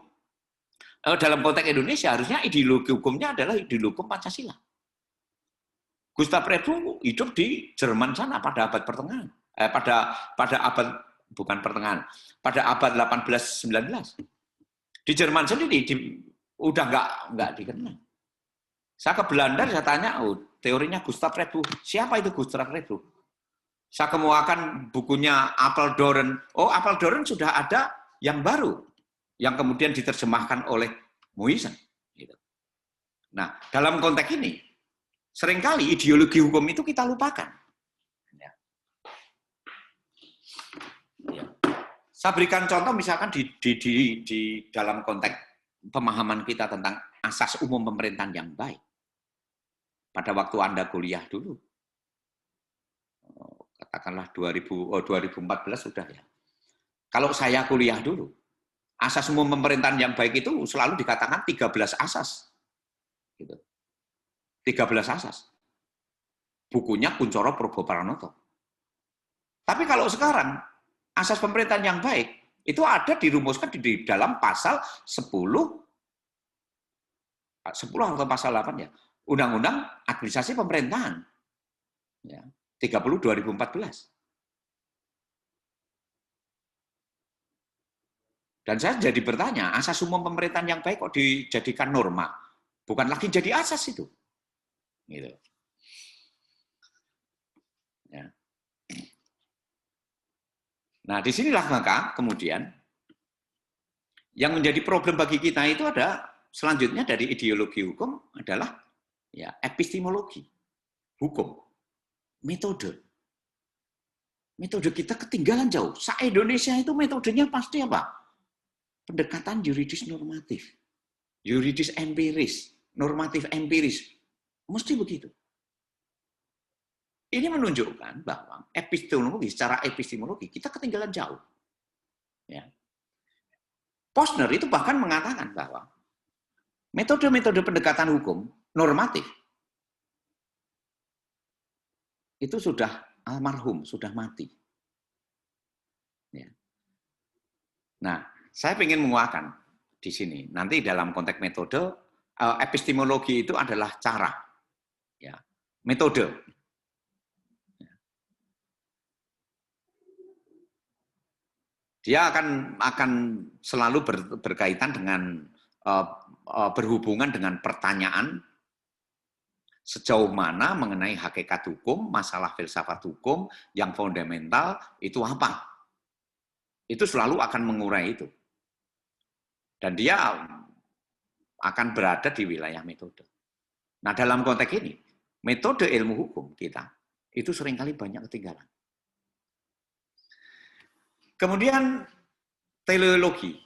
dalam konteks Indonesia harusnya ideologi hukumnya adalah ideologi hukum Pancasila. Gustav Redruth hidup di Jerman sana pada abad pertengahan, pada abad bukan pertengahan, pada abad 18-19. Di Jerman sendiri udah nggak dikenal. Saya ke Belanda, saya tanya, teorinya Gustav Redruth. Siapa itu Gustav Redruth? Saya kemukakan bukunya Apeldoorn. Apeldoorn sudah ada yang baru, yang kemudian diterjemahkan oleh Muysen. Nah, dalam konteks ini, seringkali ideologi hukum itu kita lupakan. Saya berikan contoh misalkan di dalam konteks pemahaman kita tentang asas umum pemerintahan yang baik. Pada waktu Anda kuliah dulu, katakanlah 2014 sudah ya. Kalau saya kuliah dulu, asas umum pemerintahan yang baik itu selalu dikatakan 13 asas. Gitu. 13 asas. Bukunya Kuncoro Probo Pranoto. Tapi kalau sekarang, asas pemerintahan yang baik itu ada dirumuskan di dalam pasal 10 atau pasal 8 ya. Undang-Undang Administrasi Pemerintahan. Ya, 30 2014. Dan saya jadi bertanya, asas umum pemerintahan yang baik kok dijadikan norma? Bukan lagi jadi asas itu. Gitu. Ya. Nah, disinilah maka kemudian yang menjadi problem bagi kita itu ada selanjutnya dari ideologi hukum adalah ya epistemologi hukum, metode. Metode kita ketinggalan jauh. Se-Indonesia itu metodenya pasti apa? Pendekatan yuridis normatif, yuridis empiris, normatif empiris. Mesti begitu. Ini menunjukkan bahwa epistemologi, secara epistemologi, kita ketinggalan jauh. Ya. Posner itu bahkan mengatakan bahwa metode-metode pendekatan hukum normatif itu sudah almarhum, sudah mati. Ya. Nah, saya ingin menguatkan di sini. Nanti dalam konteks metode, epistemologi itu adalah cara. Ya. Metode. Dia akan selalu berkaitan dengan berhubungan dengan pertanyaan sejauh mana mengenai hakikat hukum, masalah filsafat hukum yang fundamental itu apa. Itu selalu akan mengurai itu. Dan dia akan berada di wilayah metode. Nah, dalam konteks ini, metode ilmu hukum kita itu seringkali banyak ketinggalan. Kemudian teleologi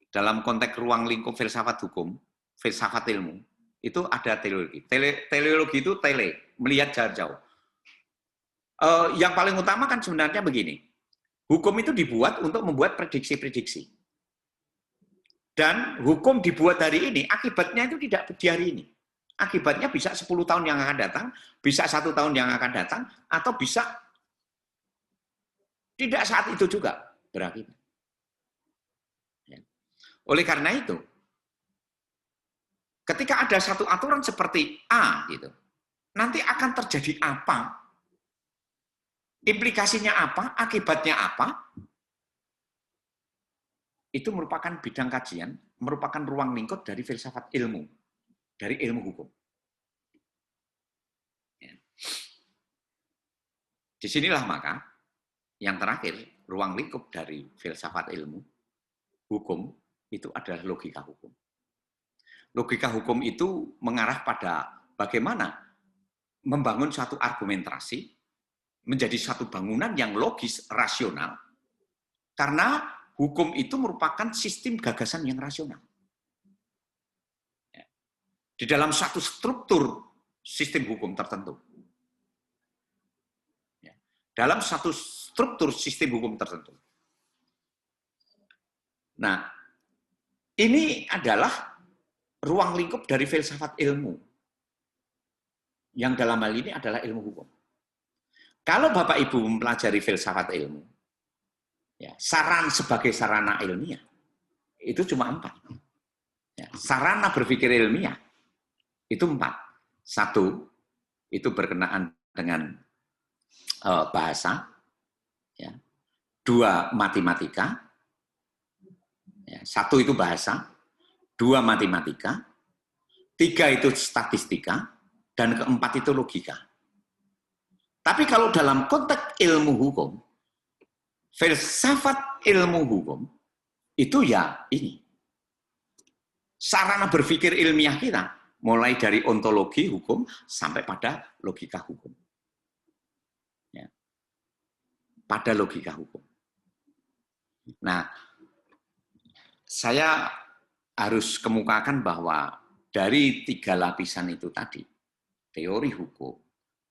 dalam konteks ruang lingkup filsafat hukum, filsafat ilmu, itu ada teleologi. Teleologi itu melihat jarak jauh. Yang paling utama kan sebenarnya begini, hukum itu dibuat untuk membuat prediksi-prediksi. Dan hukum dibuat hari ini, akibatnya itu tidak di hari ini. Akibatnya bisa 10 tahun yang akan datang, bisa 1 tahun yang akan datang, atau bisa tidak saat itu juga berakibat. Oleh karena itu, ketika ada satu aturan seperti A, gitu, nanti akan terjadi apa, implikasinya apa, akibatnya apa, itu merupakan bidang kajian, merupakan ruang lingkup dari filsafat ilmu, dari ilmu hukum. Disinilah maka yang terakhir, ruang lingkup dari filsafat ilmu, hukum, itu adalah logika hukum. Logika hukum itu mengarah pada bagaimana membangun suatu argumentasi menjadi satu bangunan yang logis, rasional, karena hukum itu merupakan sistem gagasan yang rasional. Di dalam satu struktur sistem hukum tertentu. Dalam satu struktur sistem hukum tertentu. Nah, ini adalah ruang lingkup dari filsafat ilmu. Yang dalam hal ini adalah ilmu hukum. Kalau Bapak Ibu mempelajari filsafat ilmu, ya, saran sebagai sarana ilmiah, itu cuma 4. Ya, sarana berpikir ilmiah, itu 4. 1, itu berkenaan dengan bahasa. Ya. 2, matematika. Ya, 1 itu bahasa. 2, matematika. 3 itu statistika. Dan keempat itu logika. Tapi kalau dalam konteks ilmu hukum, filsafat ilmu hukum, itu ya ini. Sarana berpikir ilmiah kita, mulai dari ontologi hukum sampai pada logika hukum. Ya. Pada logika hukum. Nah, saya harus kemukakan bahwa dari 3 lapisan itu tadi, teori hukum,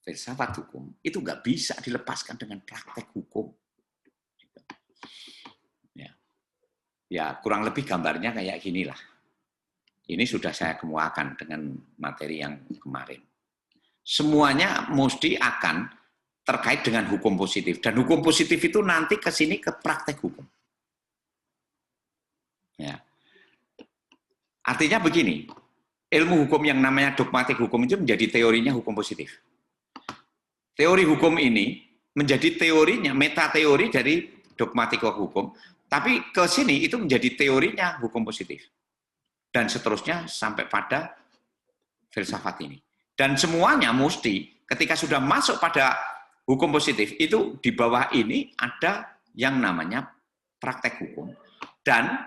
filsafat hukum, itu nggak bisa dilepaskan dengan praktek hukum. Ya, kurang lebih gambarnya kayak ginilah. Ini sudah saya kemukakan dengan materi yang kemarin. Semuanya mesti akan terkait dengan hukum positif. Dan hukum positif itu nanti ke sini ke praktek hukum. Ya. Artinya begini, ilmu hukum yang namanya dogmatik hukum itu menjadi teorinya hukum positif. Teori hukum ini menjadi teorinya, metateori dari dogmatik hukum, tapi ke sini itu menjadi teorinya hukum positif. Dan seterusnya sampai pada filsafat ini. Dan semuanya mesti ketika sudah masuk pada hukum positif, itu di bawah ini ada yang namanya praktek hukum. Dan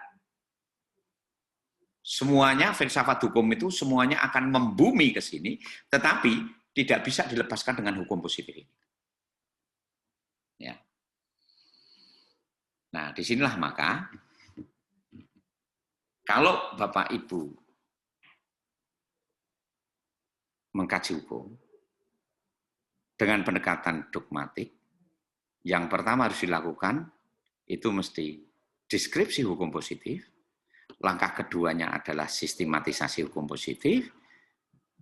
semuanya filsafat hukum itu semuanya akan membumi ke sini, tetapi tidak bisa dilepaskan dengan hukum positif ini. Ya. Nah, disinilah maka kalau Bapak Ibu mengkaji hukum dengan pendekatan dogmatik, yang pertama harus dilakukan itu mesti deskripsi hukum positif. Langkah keduanya adalah sistematisasi hukum positif,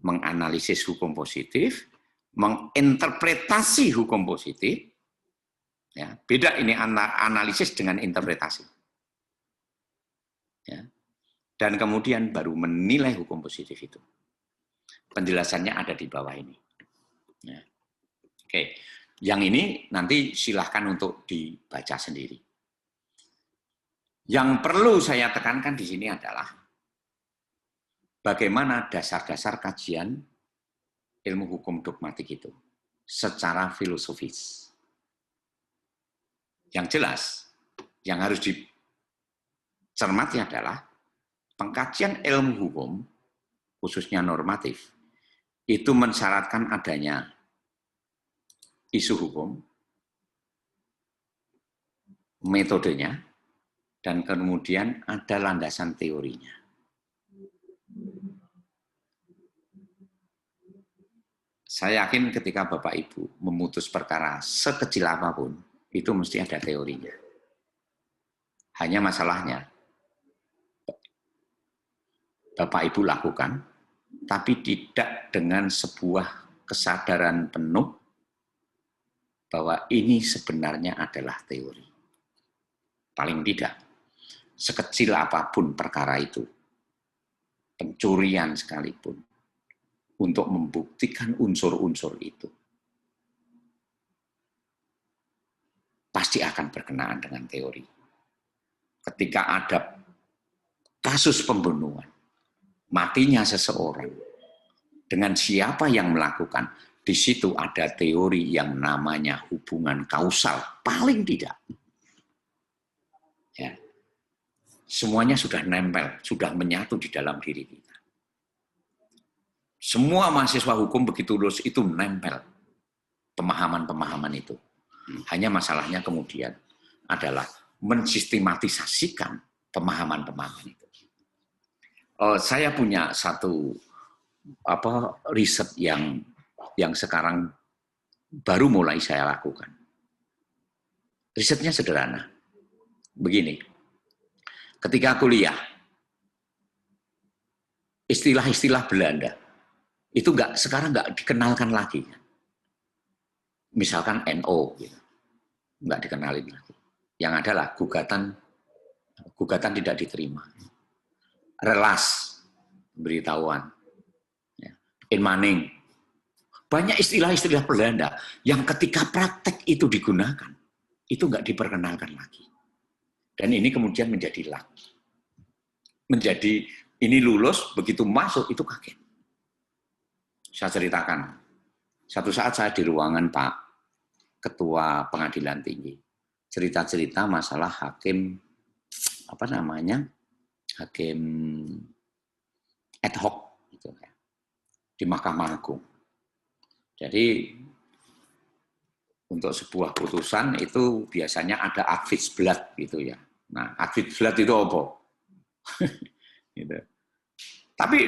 menganalisis hukum positif, menginterpretasi hukum positif. Ya, beda ini antara analisis dengan interpretasi. Ya. Dan kemudian baru menilai hukum positif itu. Penjelasannya ada di bawah ini. Ya. Oke, yang ini nanti silahkan untuk dibaca sendiri. Yang perlu saya tekankan di sini adalah bagaimana dasar-dasar kajian ilmu hukum dogmatik itu secara filosofis. Yang jelas, yang harus dicermati adalah pengkajian ilmu hukum, khususnya normatif, itu mensyaratkan adanya isu hukum, metodenya, dan kemudian ada landasan teorinya. Saya yakin ketika Bapak Ibu memutus perkara sekecil apapun, itu mesti ada teorinya. Hanya masalahnya, Bapak Ibu lakukan, tapi tidak dengan sebuah kesadaran penuh bahwa ini sebenarnya adalah teori. Paling tidak, sekecil apapun perkara itu, pencurian sekalipun, untuk membuktikan unsur-unsur itu, pasti akan berkenaan dengan teori. ketika ada kasus pembunuhan, matinya seseorang, dengan siapa yang melakukan, di situ ada teori yang namanya hubungan kausal, paling tidak. Ya. Semuanya sudah nempel, sudah menyatu di dalam diri kita. Semua mahasiswa hukum begitu lulus itu nempel pemahaman-pemahaman itu. Hanya masalahnya kemudian adalah mensistematisasikan pemahaman-pemahaman itu. Saya punya satu riset yang sekarang baru mulai saya lakukan. Risetnya sederhana. Begini. Ketika kuliah, istilah-istilah Belanda itu sekarang nggak dikenalkan lagi. Misalkan NO, gitu. Nggak dikenalin lagi. Yang adalah gugatan tidak diterima. Relas, pemberitahuan, inmaning. Banyak istilah-istilah Belanda yang ketika praktek itu digunakan, itu nggak diperkenalkan lagi. Dan ini kemudian menjadi ini lulus, begitu masuk itu kaget. Saya ceritakan. Satu saat saya di ruangan Pak Ketua Pengadilan Tinggi, cerita-cerita masalah hakim hakim ad hoc gitu ya, di Mahkamah Agung. Jadi untuk sebuah putusan itu biasanya ada Adviesblad gitu ya. Nah, Adviesblad itu apa? Gitu. Tapi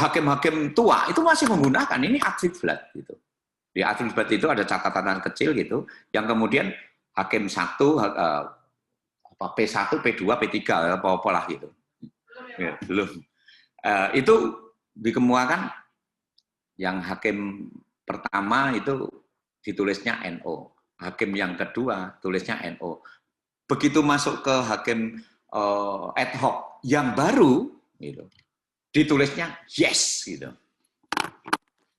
hakim-hakim tua itu masih menggunakan ini Adviesblad gitu. Di Adviesblad itu ada catatan kecil gitu, yang kemudian hakim 1, P1, P2, P3 apa-apa lah gitu. Ya, belum. Itu dikemukakan yang hakim pertama itu ditulisnya NO, hakim yang kedua tulisnya NO. Begitu masuk ke hakim ad hoc yang baru, gitu, ditulisnya yes, gitu.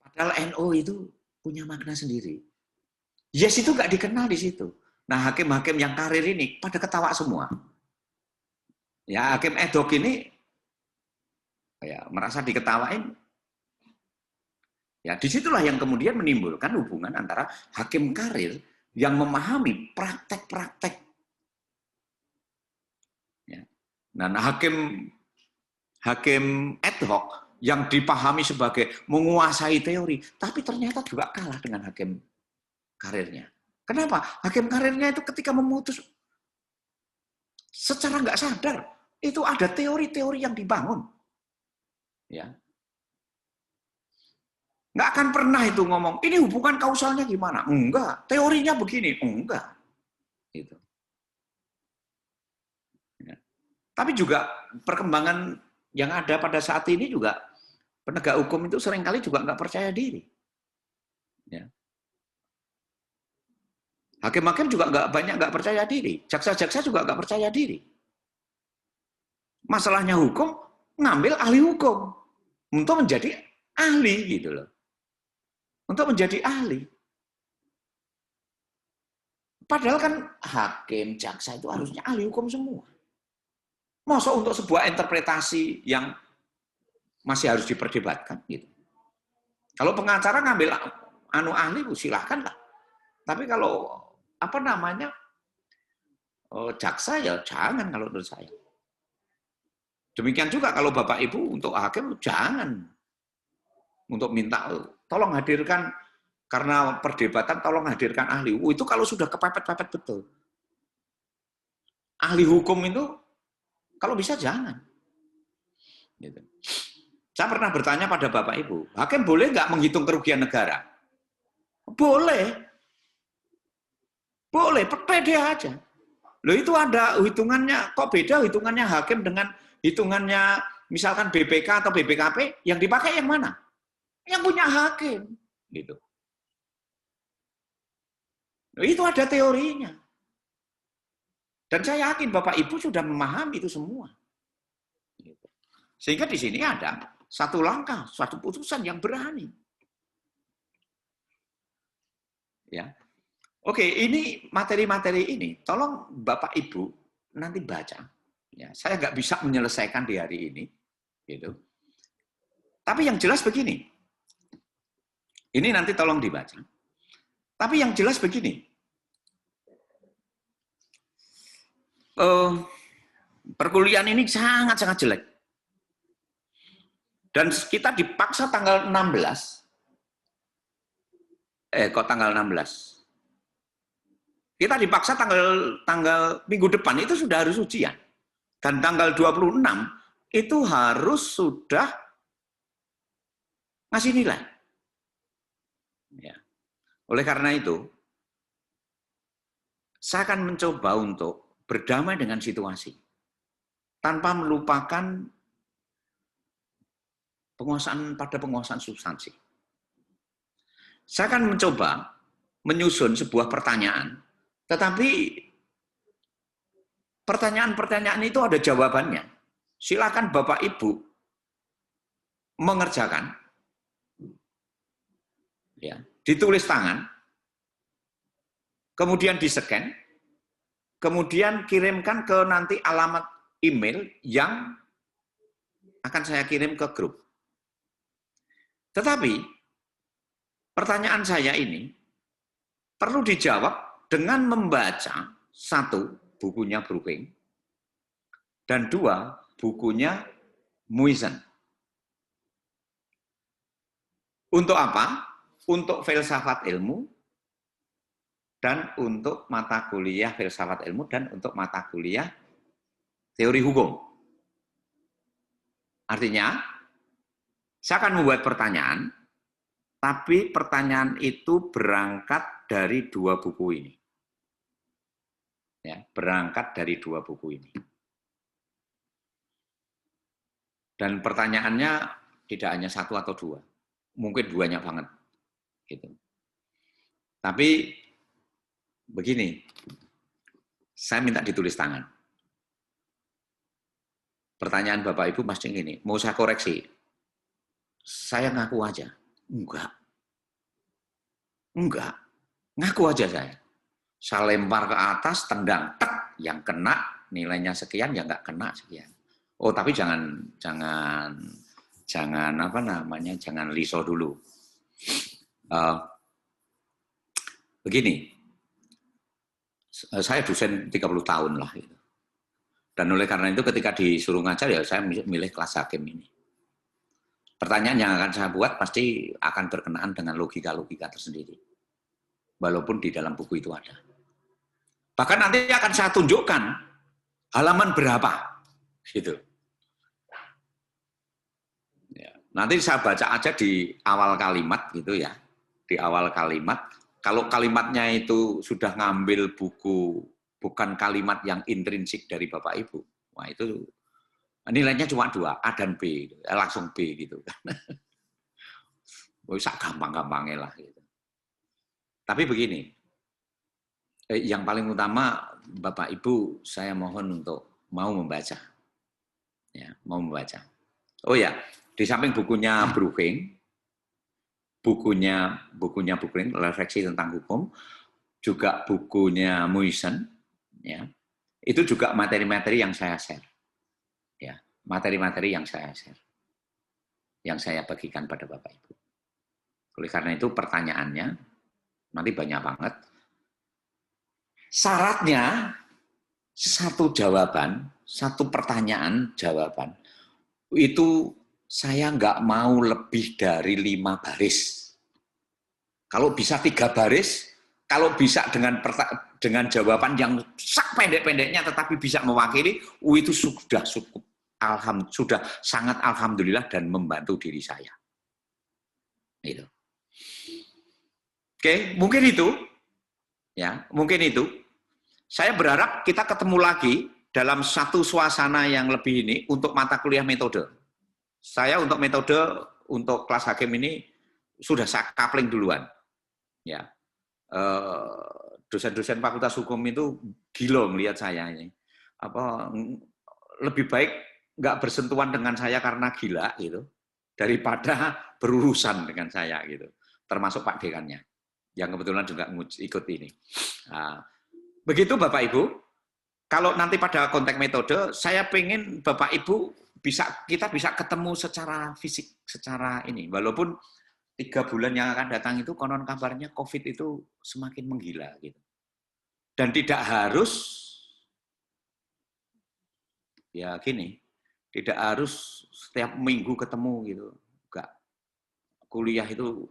Padahal NO itu punya makna sendiri. Yes itu nggak dikenal di situ. Nah, hakim-hakim yang karir ini pada ketawa semua. Ya, hakim ad hoc ini ya merasa diketawain. Ya, disitulah yang kemudian menimbulkan hubungan antara hakim karir yang memahami praktek-praktek. Ya. Dan hakim ad hoc yang dipahami sebagai menguasai teori, tapi ternyata juga kalah dengan hakim karirnya. Kenapa? Hakim karirnya itu ketika memutus secara nggak sadar, itu ada teori-teori yang dibangun. Ya. Nggak akan pernah itu ngomong, ini hubungan kausalnya gimana? Enggak. Teorinya begini? Enggak. Gitu. Ya. Tapi juga perkembangan yang ada pada saat ini juga, penegak hukum itu seringkali juga nggak percaya diri. Ya. Hakim-hakim juga nggak percaya diri. Jaksa-jaksa juga nggak percaya diri. Masalahnya hukum, ngambil ahli hukum. Untuk menjadi ahli gitu loh. Untuk menjadi ahli. Padahal kan hakim, jaksa itu harusnya ahli hukum semua. Masa untuk sebuah interpretasi yang masih harus diperdebatkan gitu. Kalau pengacara ngambil ahli, silahkan lah. Tapi kalau jaksa ya jangan kalau menurut saya. Demikian juga kalau Bapak Ibu untuk hakim jangan. Untuk minta tolong hadirkan, karena perdebatan tolong hadirkan ahli. Itu kalau sudah kepepet-pepet betul. Ahli hukum itu kalau bisa jangan. Gitu. Saya pernah bertanya pada Bapak Ibu, hakim boleh nggak menghitung kerugian negara? Boleh. Boleh, pede aja. Loh itu ada hitungannya, kok beda hitungannya hakim dengan hitungannya misalkan BPK atau BPKP, yang dipakai yang mana? Yang punya hakim. Gitu. Loh, itu ada teorinya. Dan saya yakin Bapak Ibu sudah memahami itu semua. Gitu. Sehingga di sini ada satu langkah, satu putusan yang berani. Ya. Oke, ini materi-materi ini, tolong Bapak Ibu nanti baca. Ya, saya nggak bisa menyelesaikan di hari ini, gitu. Tapi yang jelas begini. Ini nanti tolong dibaca. Tapi yang jelas begini. Perkuliahan ini sangat-sangat jelek. Dan kita dipaksa tanggal 16. Kok tanggal 16? Kita dipaksa tanggal minggu depan itu sudah harus ujian. Dan tanggal 26 itu harus sudah ngasih nilai. Ya. Oleh karena itu, saya akan mencoba untuk berdamai dengan situasi. Tanpa melupakan penguasaan substansi. Saya akan mencoba menyusun sebuah pertanyaan, tetapi pertanyaan-pertanyaan itu ada jawabannya. Silakan Bapak Ibu mengerjakan, ya, ditulis tangan, kemudian di-scan, kemudian kirimkan ke nanti alamat email yang akan saya kirim ke grup. Tetapi pertanyaan saya ini perlu dijawab dengan membaca satu, bukunya Brookings, dan dua, bukunya Muizhen. Untuk apa? Untuk filsafat ilmu, dan untuk mata kuliah filsafat ilmu, dan untuk mata kuliah teori hukum. Artinya, saya akan membuat pertanyaan, tapi pertanyaan itu berangkat dari dua buku ini. Ya, berangkat dari dua buku ini. Dan pertanyaannya tidak hanya satu atau dua, mungkin banyak banget. Gitu. Tapi begini, saya minta ditulis tangan. Pertanyaan Bapak Ibu pasti gini, mau saya koreksi? Saya ngaku aja. Enggak. Ngaku aja saya. Saya lempar ke atas, tendang, tek, yang kena nilainya sekian, yang nggak kena sekian. Oh, tapi jangan apa namanya, jangan liso dulu. Begini, saya dosen 30 tahun lah. Gitu. Dan oleh karena itu ketika disuruh ngajar, ya saya milih kelas hakim ini. Pertanyaan yang akan saya buat pasti akan berkenaan dengan logika-logika tersendiri. Walaupun di dalam buku itu ada. Bahkan nanti akan saya tunjukkan halaman berapa. Gitu. Ya, nanti saya baca aja di awal kalimat gitu ya. Di awal kalimat, kalau kalimatnya itu sudah ngambil buku, bukan kalimat yang intrinsik dari Bapak Ibu, wah itu nilainya cuma 2, A dan B, langsung B gitu kan. Bisa gampang-gampangnya lah gitu. Tapi begini, yang paling utama Bapak Ibu saya mohon untuk mau membaca. Ya, mau membaca. Oh ya, di samping bukunya Brookings, bukunya Brookings, refleksi tentang hukum, juga bukunya Muizhen, ya, itu juga materi-materi yang saya share. Ya, materi-materi yang saya share. Yang saya bagikan pada Bapak Ibu. Oleh karena itu pertanyaannya, nanti banyak banget. Syaratnya, satu jawaban, satu pertanyaan jawaban. Itu saya nggak mau lebih dari 5 baris. Kalau bisa 3 baris, kalau bisa dengan jawaban yang pendek-pendeknya tetapi bisa mewakili, itu sudah cukup. Sudah sangat alhamdulillah dan membantu diri saya. Gitu. Oke, mungkin itu. Ya, mungkin itu. Saya berharap kita ketemu lagi dalam satu suasana yang lebih ini untuk mata kuliah metode. Saya untuk metode untuk kelas hakim ini sudah saya coupling duluan. Ya, dosen-dosen Fakultas Hukum itu gila melihat saya ini. Apa lebih baik nggak bersentuhan dengan saya karena gila gitu, daripada berurusan dengan saya gitu. Termasuk Pak Dekannya yang kebetulan juga ikut ini. Nah, begitu Bapak Ibu. kalau nanti pada konteks metode, saya pengen Bapak Ibu kita bisa ketemu secara fisik, secara ini. Walaupun 3 bulan yang akan datang itu konon kabarnya COVID itu semakin menggila gitu. Dan tidak harus ya gini, tidak harus setiap minggu ketemu gitu. Enggak. Kuliah itu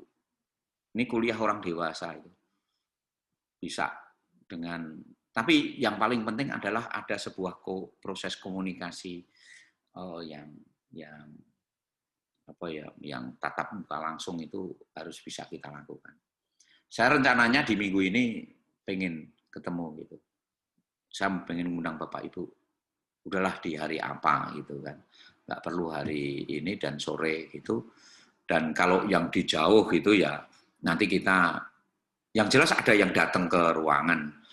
ini kuliah orang dewasa itu. Bisa dengan tapi yang paling penting adalah ada sebuah proses komunikasi yang tatap muka langsung itu harus bisa kita lakukan. Saya rencananya di minggu ini pengen ketemu gitu. Saya pengen mengundang Bapak Ibu. Udahlah di hari apa gitu kan. Nggak perlu hari ini dan sore gitu. Dan kalau yang di jauh gitu ya nanti kita, yang jelas ada yang datang ke ruangan.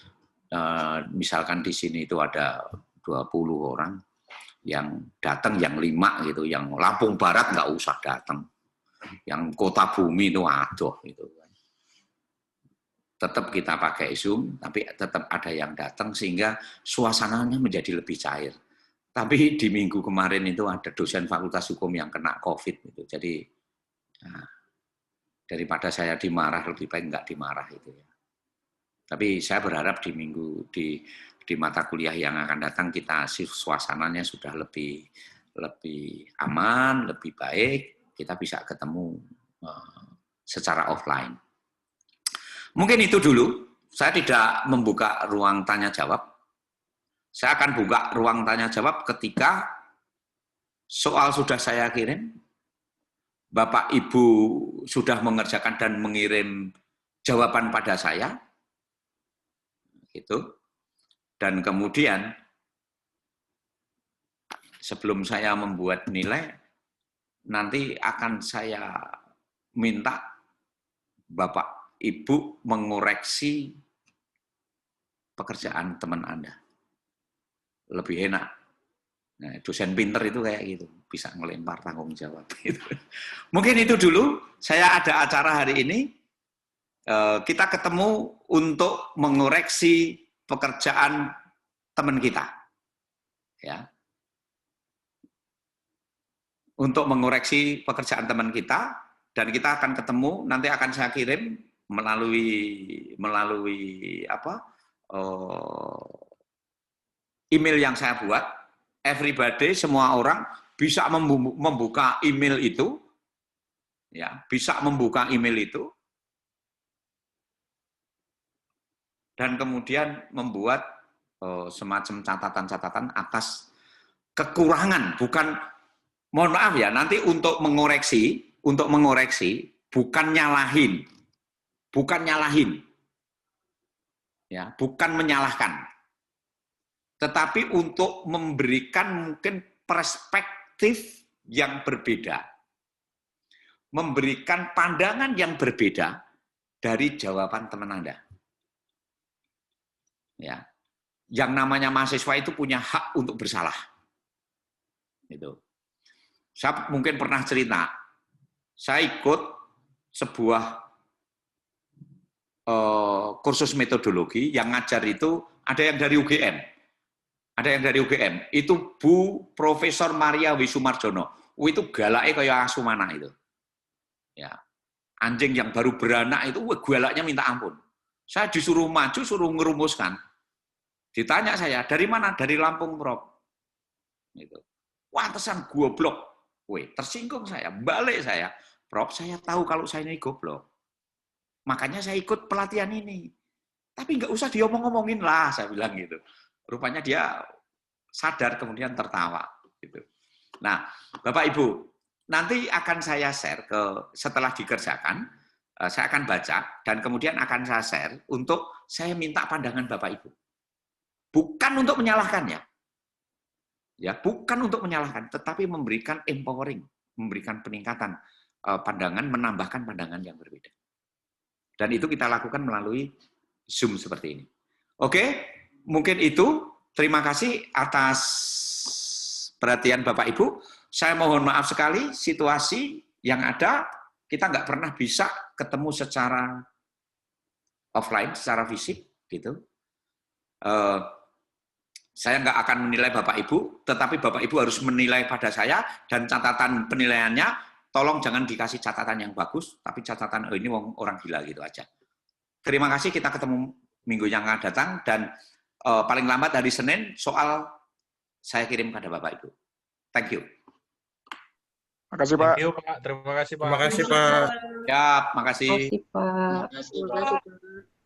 Misalkan di sini itu ada 20 orang. Yang datang yang 5 gitu, yang Lampung Barat nggak usah datang, yang Kota Bumi itu aduh gitu kan. Tetap kita pakai Zoom, tapi tetap ada yang datang sehingga suasananya menjadi lebih cair. Tapi di minggu kemarin itu ada dosen Fakultas Hukum yang kena COVID gitu, jadi daripada saya dimarah lebih baik nggak dimarah itu ya. Tapi saya berharap di mata kuliah yang akan datang kita suasananya sudah lebih aman, lebih baik, kita bisa ketemu secara offline. Mungkin itu dulu, saya tidak membuka ruang tanya jawab. Saya akan buka ruang tanya jawab ketika soal sudah saya kirim, Bapak Ibu sudah mengerjakan dan mengirim jawaban pada saya, gitu. Dan kemudian sebelum saya membuat nilai, nanti akan saya minta Bapak Ibu mengoreksi pekerjaan teman Anda. Lebih enak. Nah, dosen pinter itu kayak gitu, bisa ngelempar tanggung jawab. Gitu. Mungkin itu dulu, saya ada acara hari ini, kita ketemu untuk mengoreksi pekerjaan teman kita, ya, untuk mengoreksi pekerjaan teman kita, dan kita akan ketemu, nanti akan saya kirim melalui email yang saya buat. Everybody, semua orang bisa membuka email itu, ya, bisa membuka email itu, dan kemudian membuat semacam catatan-catatan atas kekurangan, bukan, mohon maaf ya, nanti untuk mengoreksi bukan nyalahin, ya, bukan menyalahkan, tetapi untuk memberikan mungkin perspektif yang berbeda, memberikan pandangan yang berbeda dari jawaban teman Anda. Ya, yang namanya mahasiswa itu punya hak untuk bersalah. Gitu. Saya mungkin pernah cerita, saya ikut sebuah kursus metodologi yang ngajar itu ada yang dari UGM, itu Bu Profesor Maria Wisumarjono. Itu galaknya kayak Asumana itu. Ya, anjing yang baru beranak itu galaknya minta ampun. Saya disuruh maju, suruh ngerumuskan. Ditanya saya, dari mana? Dari Lampung, Prof. Gitu. Wah, tesan goblok. Wih, tersinggung saya, balik saya. Prof, saya tahu kalau saya ini goblok. Makanya saya ikut pelatihan ini. Tapi nggak usah diomong-ngomongin lah, saya bilang gitu. Rupanya dia sadar kemudian tertawa. Gitu. Nah, Bapak Ibu, nanti akan saya share setelah dikerjakan, saya akan baca, dan kemudian akan saya share untuk saya minta pandangan Bapak Ibu. Bukan untuk menyalahkan ya, bukan untuk menyalahkan, tetapi memberikan empowering, memberikan peningkatan pandangan, menambahkan pandangan yang berbeda. Dan itu kita lakukan melalui Zoom seperti ini. Oke, mungkin itu. Terima kasih atas perhatian Bapak Ibu. Saya mohon maaf sekali situasi yang ada, kita nggak pernah bisa ketemu secara offline, secara fisik, gitu. Saya nggak akan menilai Bapak Ibu, tetapi Bapak Ibu harus menilai pada saya, dan catatan penilaiannya, tolong jangan dikasih catatan yang bagus, tapi catatan, oh ini orang gila gitu aja. Terima kasih, kita ketemu minggu yang akan datang, dan paling lambat hari Senin, soal saya kirim kepada Bapak Ibu. Thank you. Makasih, Pak. Thank you, Pak. Terima kasih, Pak. Terima kasih, Pak. Ya, makasih. Terima kasih, Pak. Terima kasih, Pak.